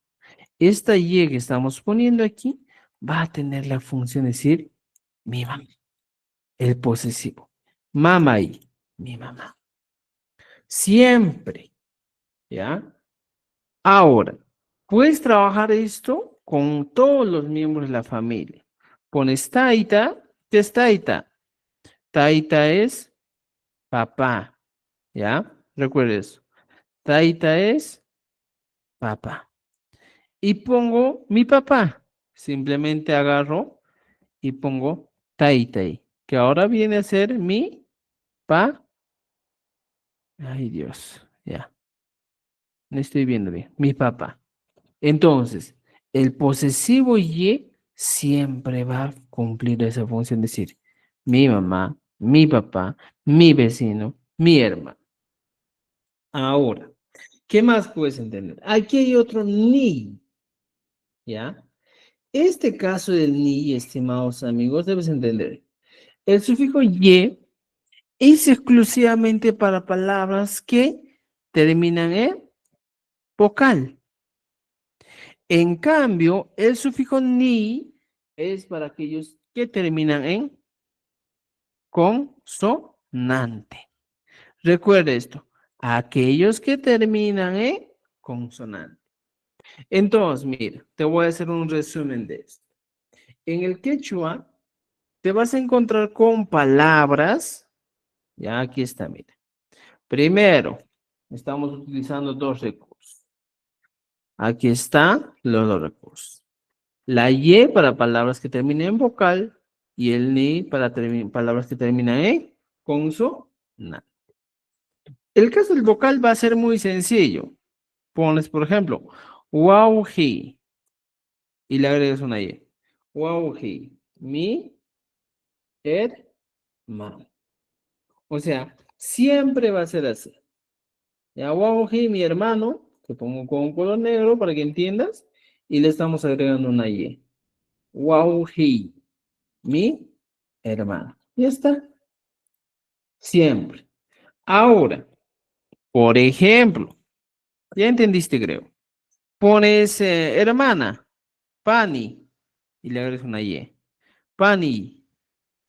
Esta Y que estamos poniendo aquí va a tener la función de decir mi mamá, el posesivo. Mamay, mi mamá. Siempre, ¿ya? Ahora, puedes trabajar esto con todos los miembros de la familia. Pones taita, ¿qué es taita? Taita es papá, ¿ya? Recuerda eso. Taita es papá. Y pongo mi papá. Simplemente agarro y pongo taitai, que ahora viene a ser mi pa. Ay, Dios, ya. No estoy viendo bien. Mi papá. Entonces, el posesivo y siempre va a cumplir esa función, decir, mi mamá, mi papá, mi vecino, mi hermano. Ahora, ¿Qué más puedes entender? Aquí hay otro ni, ¿ya? Este caso del ni, estimados amigos, debes entender. El sufijo y es exclusivamente para palabras que terminan en vocal. En cambio, el sufijo ni es para aquellos que terminan en consonante. Recuerda esto, aquellos que terminan en consonante. Entonces, mira, te voy a hacer un resumen de esto. En el quechua te vas a encontrar con palabras, ya aquí está, mira. Primero, estamos utilizando dos recursos. Aquí están los dos recursos. La Y para palabras que terminan en vocal y el ni para palabras que terminan en consonante. El caso del vocal va a ser muy sencillo. Pones, por ejemplo, wauji y le agregas una Y. Wauji, mi hermano. O sea, siempre va a ser así. Ya, wauji, mi hermano, que pongo con un color negro para que entiendas, y le estamos agregando una Y. Wauji, mi hermano. Ya está. Siempre. Ahora, por ejemplo, ya entendiste, creo. Pones hermana, Pani, y le agregas una Y. Pani,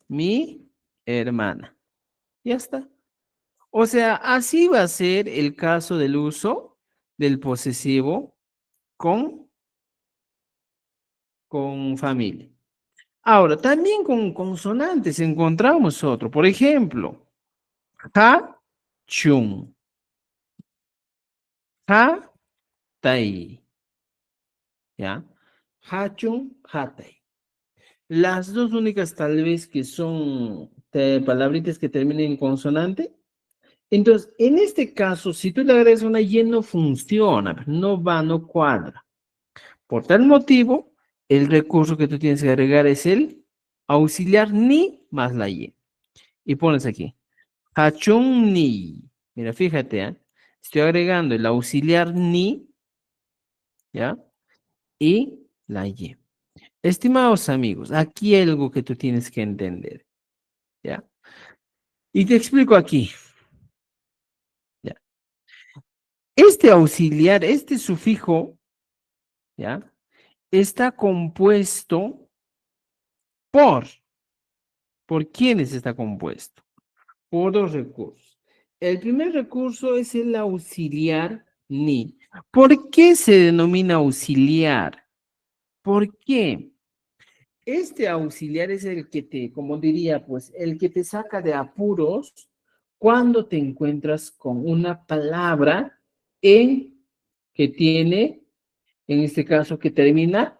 mi hermana. Ya está. O sea, así va a ser el caso del uso del posesivo con, con familia. Ahora, también con consonantes encontramos otro. Por ejemplo, ha, chun, ha, tai. ¿Ya? Ha, chun, ha, tai. Las dos únicas tal vez que son palabritas que terminen en consonante. Entonces, en este caso, si tú le agregas una Y no funciona, no va, no cuadra. Por tal motivo, el recurso que tú tienes que agregar es el auxiliar ni más la Y. Y pones aquí, hachun ni. Mira, fíjate, ¿eh? Estoy agregando el auxiliar ni, ¿ya? Y la Y. Estimados amigos, aquí hay algo que tú tienes que entender, ¿ya? Y te explico aquí, ¿ya? Este auxiliar, este sufijo, ¿ya? Está compuesto por, ¿por quiénes está compuesto? Por dos recursos. El primer recurso es el auxiliar ni. ¿Por qué se denomina auxiliar? ¿Por qué? Este auxiliar es el que te, como diría, pues, el que te saca de apuros cuando te encuentras con una palabra en que tiene, en este caso, que termina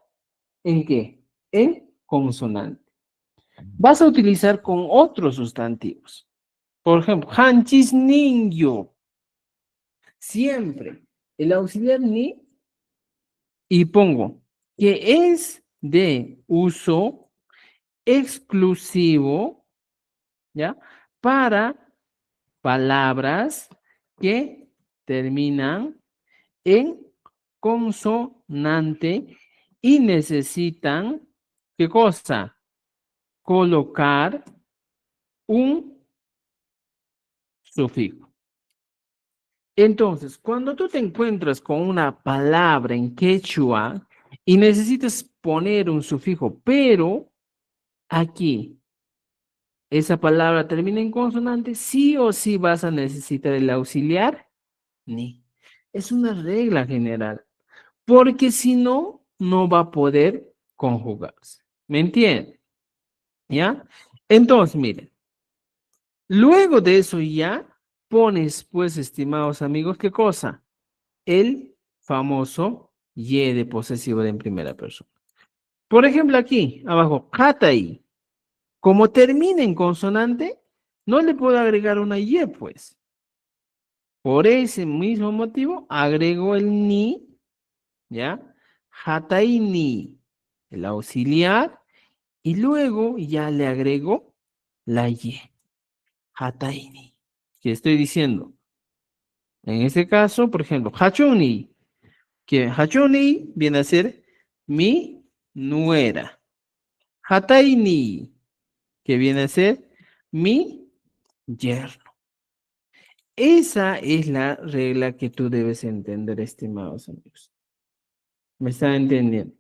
¿en qué? En consonante. Vas a utilizar con otros sustantivos. Por ejemplo, hanchis niño. Siempre el auxiliar ni y pongo que es de uso exclusivo, ¿ya? Para palabras que terminan en consonante y necesitan, ¿qué cosa? Colocar un sufijo. Entonces, cuando tú te encuentras con una palabra en quechua y necesitas poner un sufijo, pero aquí esa palabra termina en consonante, sí o sí vas a necesitar el auxiliar ni. Es una regla general, porque si no, no va a poder conjugarse. ¿Me entienden? ¿Ya? Entonces, miren, luego de eso ya pones, pues, estimados amigos, ¿qué cosa? El famoso y de posesivo de en primera persona. Por ejemplo, aquí, abajo, hatai. Como termina en consonante, no le puedo agregar una y, pues. Por ese mismo motivo, agrego el ni, ¿ya? Hatai ni, el auxiliar, y luego ya le agrego la y. Hatai ni. ¿Qué estoy diciendo? En este caso, por ejemplo, hachuni, que hachuni viene a ser mi nuera. Hataini, que viene a ser mi yerno. Esa es la regla que tú debes entender, estimados amigos. ¿Me están entendiendo?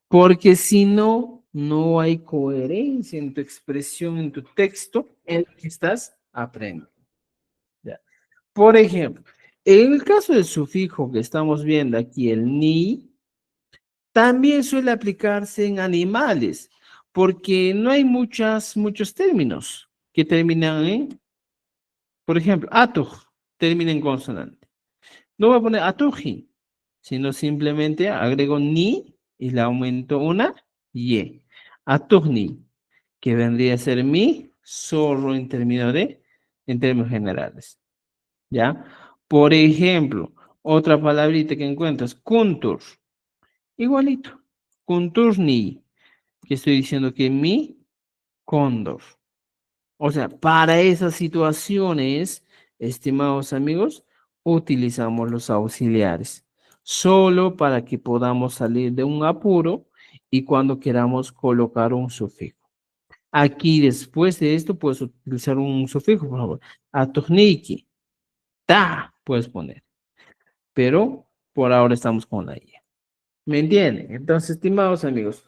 Porque si no, no hay coherencia en tu expresión, en tu texto, en lo que estás aprendiendo. ¿Ya? Por ejemplo, en el caso del sufijo que estamos viendo aquí, el ni, también suele aplicarse en animales, porque no hay muchos términos que terminan en, por ejemplo, atuj, termina en consonante. No voy a poner atuji, sino simplemente agrego ni y le aumento una y. Atujni, que vendría a ser mi zorro en términos generales. ¿Ya? Por ejemplo, otra palabrita que encuentras, kuntur, igualito. Kunturni, que estoy diciendo que mi cóndor. O sea, para esas situaciones, estimados amigos, utilizamos los auxiliares, solo para que podamos salir de un apuro y cuando queramos colocar un sufijo. Aquí, después de esto, puedes utilizar un sufijo, por favor. Atojniki, ta, puedes poner. Pero por ahora estamos con la I. ¿Me entienden? Entonces, estimados amigos,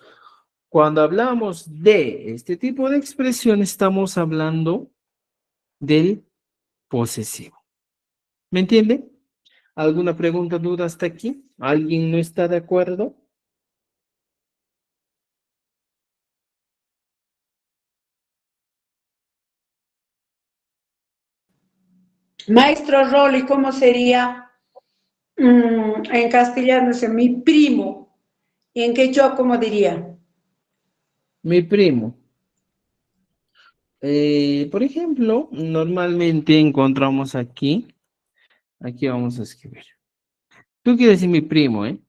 cuando hablamos de este tipo de expresión, estamos hablando del posesivo. ¿Me entiende? ¿Alguna pregunta, duda hasta aquí? ¿Alguien no está de acuerdo? Maestro Rolly, ¿cómo sería en castellano? Es mi primo. ¿Y en quechua cómo diría? Mi primo. Por ejemplo, normalmente encontramos aquí vamos a escribir. Tú quieres decir mi primo, ¿eh?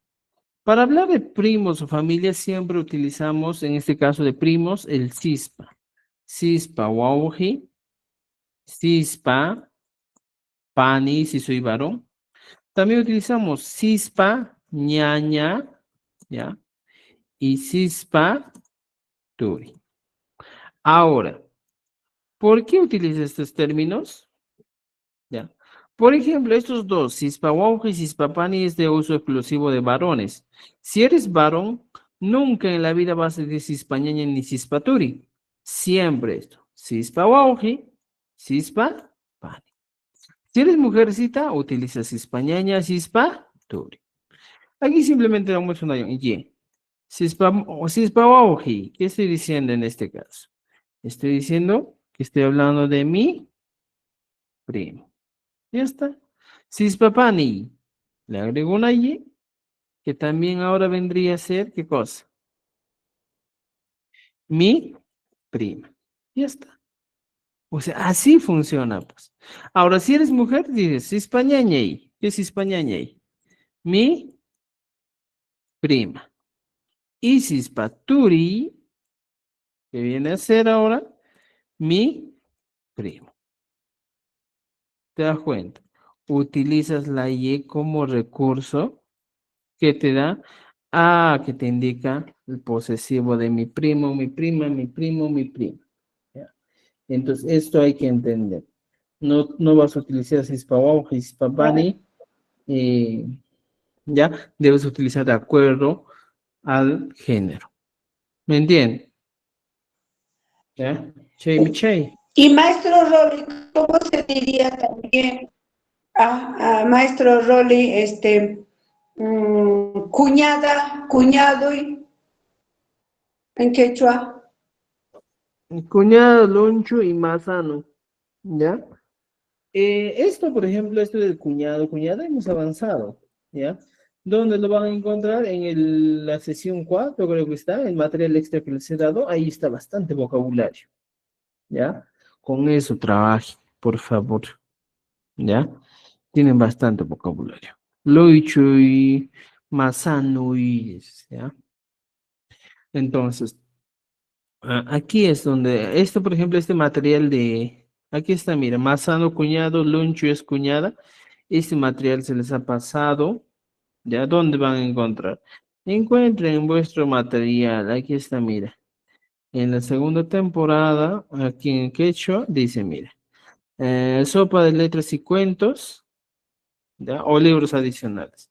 Para hablar de primos o familias siempre utilizamos, en este caso de primos, el cispa. Cispa wauji, cispa pani si soy varón. También utilizamos cispa ñaña, ¿ya? Y cispa turi. Ahora, ¿por qué utilizo estos términos? ¿Ya? Por ejemplo, estos dos, cispawauji y cispapani, es de uso exclusivo de varones. Si eres varón, nunca en la vida vas a decir cispañaña ni cispaturi. Siempre esto, cispawauji, cispapani. Si eres mujercita, utiliza cispañaña, cispaturi. Aquí simplemente damos una y. Cispawauji, ¿qué estoy diciendo en este caso? Estoy diciendo que estoy hablando de mi primo. Ya está. Cispapani. Le agrego una Y, que también ahora vendría a ser, ¿qué cosa? Mi prima. Ya está. O sea, así funciona, pues. Ahora, si eres mujer, dices cispañañey. ¿Qué es cispañañey? Mi prima. Y cispaturi, que viene a ser ahora mi primo. ¿Te das cuenta? Utilizas la Y como recurso que te da, que te indica el posesivo de mi primo, mi prima, mi primo, mi prima. ¿Ya? Entonces, esto hay que entender. No vas a utilizar Cispawau, Cispapani, ya debes utilizar de acuerdo al género. ¿Me entiendes? ¿Ya? Che, mi che. Y maestro Rolly, ¿cómo se diría también? Maestro Rolly, cuñada, cuñado en quechua. Cuñado, loncho y mazano. ¿Ya? Esto, por ejemplo, esto del cuñado, cuñada, hemos avanzado, ¿ya? ¿Dónde lo van a encontrar? En la sesión 4 creo que está, el material extra que les he dado, ahí está bastante vocabulario, ¿ya? Con eso trabaje, por favor, ¿ya? Tienen bastante vocabulario. Loichui, masanui, ¿ya? Entonces, aquí es donde, esto, por ejemplo, este material de, aquí está, mira, masano, cuñado, lunchu es cuñada, Este material se les ha pasado. ¿Ya? ¿Dónde van a encontrar? Encuentren vuestro material. Aquí está, mira. En la segunda temporada, aquí en Quechua, dice, mira. Sopa de letras y cuentos, ¿ya? O libros adicionales.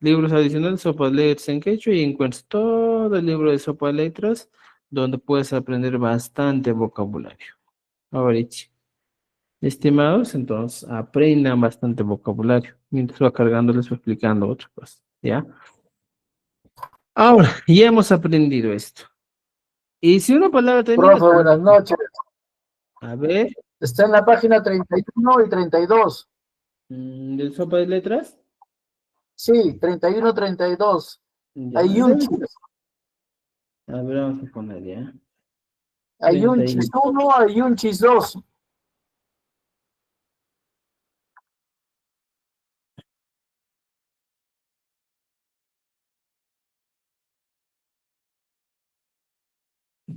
Libros adicionales, sopa de letras en Quechua y encuentras todo el libro de sopa de letras donde puedes aprender bastante vocabulario. Ahorita, estimados, entonces aprendan bastante vocabulario mientras va cargando, les voy explicando otras cosas, ¿ya? Ahora, ya hemos aprendido esto. Y si una palabra termina, Profe, buenas noches. a ver, Está en la página 31 y 32. ¿del sopa de letras? Sí, 31, 32. Ya, Hay un chis, a ver, vamos a poner ya. hay un 31. chis 1, hay un chis 2.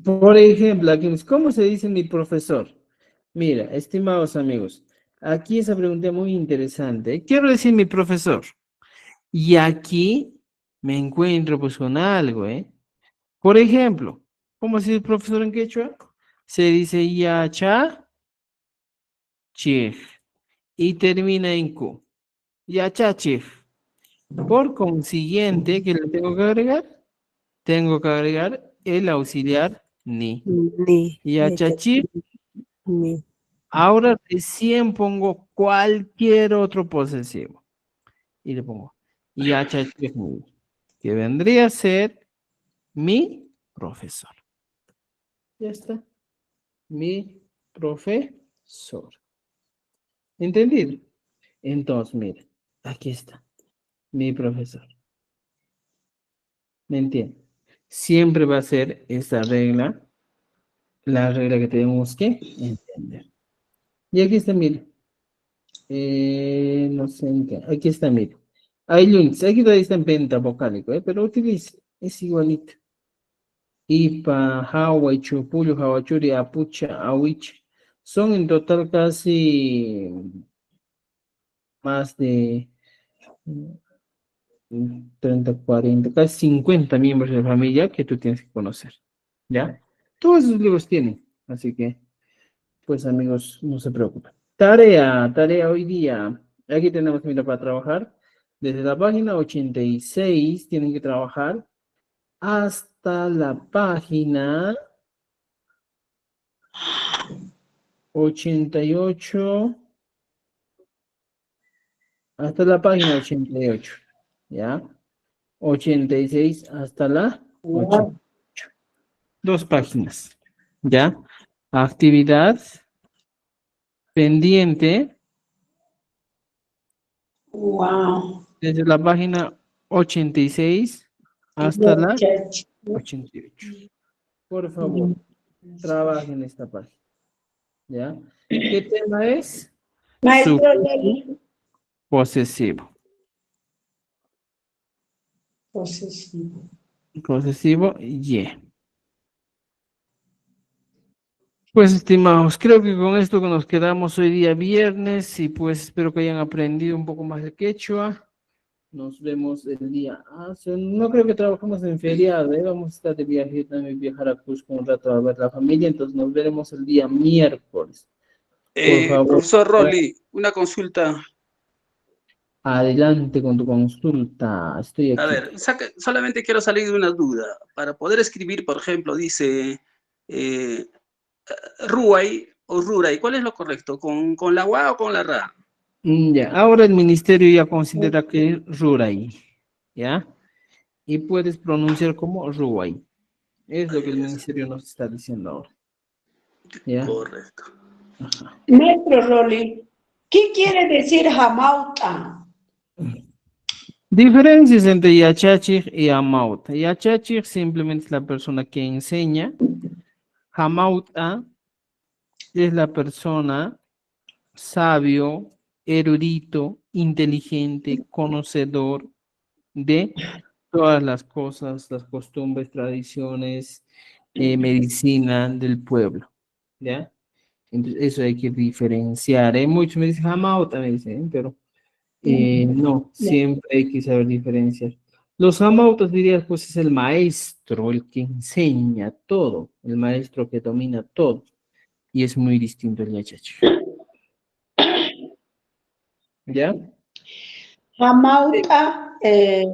Por ejemplo, aquí, ¿cómo se dice mi profesor? Mira, estimados amigos, aquí esa pregunta muy interesante. Quiero decir mi profesor. Y aquí me encuentro pues con algo, ¿eh? Por ejemplo, ¿cómo se dice profesor en quechua? Se dice yacha, chij, y termina en ku. Yacha, chij. Por consiguiente, ¿qué le tengo que agregar? Tengo que agregar el auxiliar ni. Ni, Yacha, chij. ni. Ahora recién pongo cualquier otro posesivo. Y le pongo yacha, chij, ni, que vendría a ser mi profesor. Ya está. Mi profesor. ¿Entendido? Entonces, mira, aquí está. Mi profesor. ¿Me entiende? Siempre va a ser esta regla, la regla que tenemos que entender. Y aquí está, mira. No sé en qué. Aquí está, mira. Hay lunes. Aquí todavía está en pentavocálico, pero utilice. Es igualito. Ipa, Hawai, Chupullo, Hawachuri, Apucha, Awich. Son en total casi más de 30, 40, casi 50 miembros de la familia que tú tienes que conocer. ¿Ya? Todos esos libros tienen. Así que, pues amigos, no se preocupen. Tarea hoy día. Aquí tenemos, mira, para trabajar. Desde la página 86 tienen que trabajar hasta la página 88, hasta la página 88, ¿ya? 86 hasta la 88. Dos páginas, ¿ya? Actividad pendiente Wow. desde la página 86 hasta la 88. Por favor, trabajen esta página, ¿ya? ¿Qué tema es? Maestro Sufijo Lali. posesivo. Posesivo. Posesivo, y. Pues estimados, creo que con esto que nos quedamos hoy día viernes y pues espero que hayan aprendido un poco más de quechua. Nos vemos el día. No creo que trabajemos en feriado, ¿eh? Vamos a estar de viaje, también viajar a Cusco un rato a ver la familia, entonces nos veremos el día miércoles. Por favor, Profesor Rolly, una consulta. adelante con tu consulta. Estoy A aquí. ver, solamente quiero salir de una duda. Para poder escribir, por ejemplo, dice eh, Ruay o Ruray, ¿cuál es lo correcto? ¿Con la UA o con la RA? Ya, ahora el ministerio ya considera que es Ruray, ¿ya? Y puedes pronunciar como Ruay. Es lo que el ministerio nos está diciendo ahora. ¿Ya? Correcto. Ajá. Maestro Rolly, ¿qué quiere decir jamauta? Diferencias entre Yachachik y Amauta. Yachachik simplemente es la persona que enseña. Hamauta es la persona sabio, erudito, inteligente, conocedor de todas las cosas, las costumbres, tradiciones, medicina del pueblo. ¿Ya? Entonces, eso hay que diferenciar. Muchos me dicen Hamauta, me dicen, pero No, Ya. siempre hay que saber diferenciar. Los amautas dirías, pues es el maestro, el que enseña todo, el maestro que domina todo, y es muy distinto el yachacho. ¿Ya? Hamauta,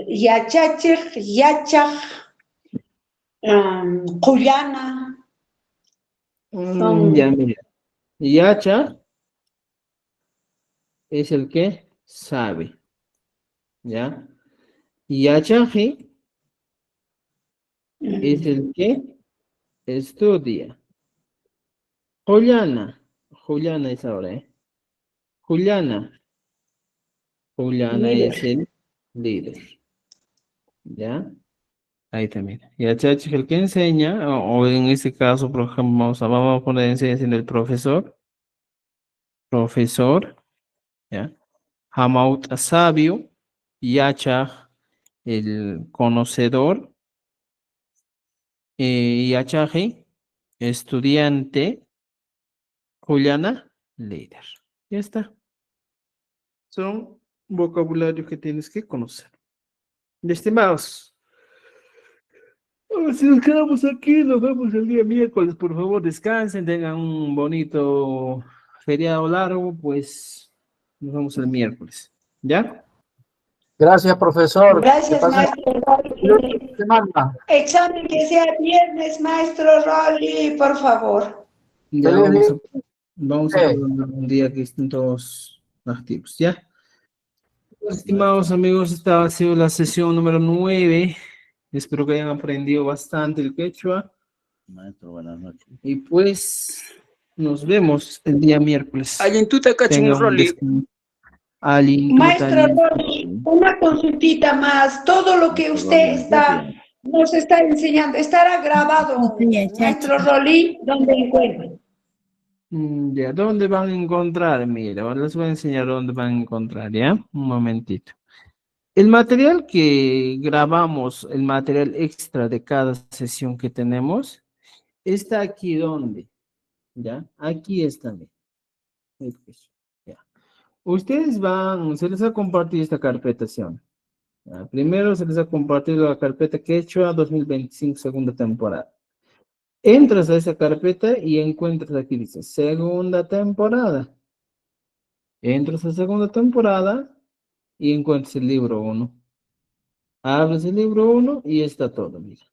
yachachik, yachak, Cuyana, Ya, son mira. Yacha es el que sabe, ¿ya? Yachaji es el que estudia. Juliana, Juliana es ahora, ¿eh? Juliana, Juliana es líder. el líder, ¿ya? Ahí también. Y el chacho es el que enseña, o en este caso, por ejemplo, vamos a poner enseña siendo el profesor, ¿ya? Hamaut sabio, Yacha el conocedor, Yachaji estudiante, Juliana líder. Ya está. Son vocabularios que tienes que conocer. Y estimados, si nos quedamos aquí, nos vemos el día miércoles. Por favor, descansen, tengan un bonito feriado largo, pues nos vemos el miércoles. ¿Ya? Gracias, profesor. Que Gracias, pasen maestro una Rolly. semana. Examen que sea viernes, maestro Rolly, por favor. Ya Feliz día. vamos a programar un día que estén todos activos. ¿Ya? Pues, estimados amigos, esta ha sido la sesión número 9. Espero que hayan aprendido bastante el quechua. Maestro, buenas noches. Y pues nos vemos el día miércoles. Allentuta cachun Tengan un Rolly. descanso. Alin, Maestro Tutali. Rolly, una consultita más. Todo lo que usted nos está enseñando, ¿estará grabado, maestro Rolly? ¿Dónde encuentra? Ya, ¿dónde van a encontrar? Mira, ahora les voy a enseñar dónde van a encontrar, ¿ya? Un momentito. El material que grabamos, el material extra de cada sesión que tenemos, está aquí donde, ¿ya? Aquí está, mira. Ya. Ustedes se les ha compartido esta carpetación. ¿Ya? Primero se les ha compartido la carpeta Quechua 2025, segunda temporada. Entras a esa carpeta y encuentras aquí, dice, segunda temporada. Entras a segunda temporada y encuentras el libro 1. Abres el libro 1 y está todo, mira.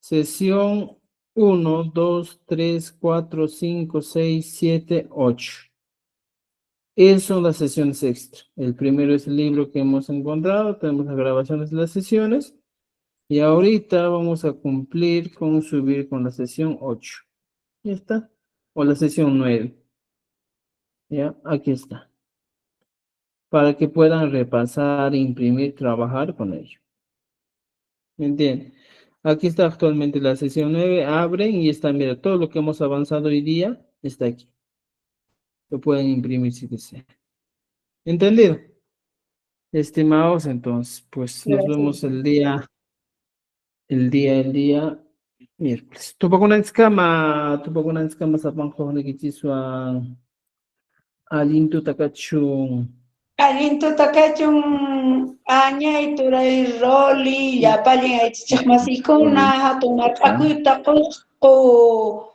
Sesión 1, 2, 3, 4, 5, 6, 7, 8. Esas son las sesiones extra. El primero es el libro que hemos encontrado, tenemos las grabaciones de las sesiones. Y ahorita vamos a cumplir con subir con la sesión 8. Ya está. O la sesión 9. Ya, aquí está. Para que puedan repasar, imprimir, trabajar con ello. ¿Me entienden? Aquí está actualmente la sesión 9. Abren y está, mira, todo lo que hemos avanzado hoy día está aquí. Lo pueden imprimir si desean. ¿Entendido? Estimados, entonces, pues nos vemos el día miércoles. Tupakunanscama sapanjo nequichisua alintu takachun. Aliento takachun añay turay Rolly, ya paling ay chichak masikuna, hatun marpakuyta qusqu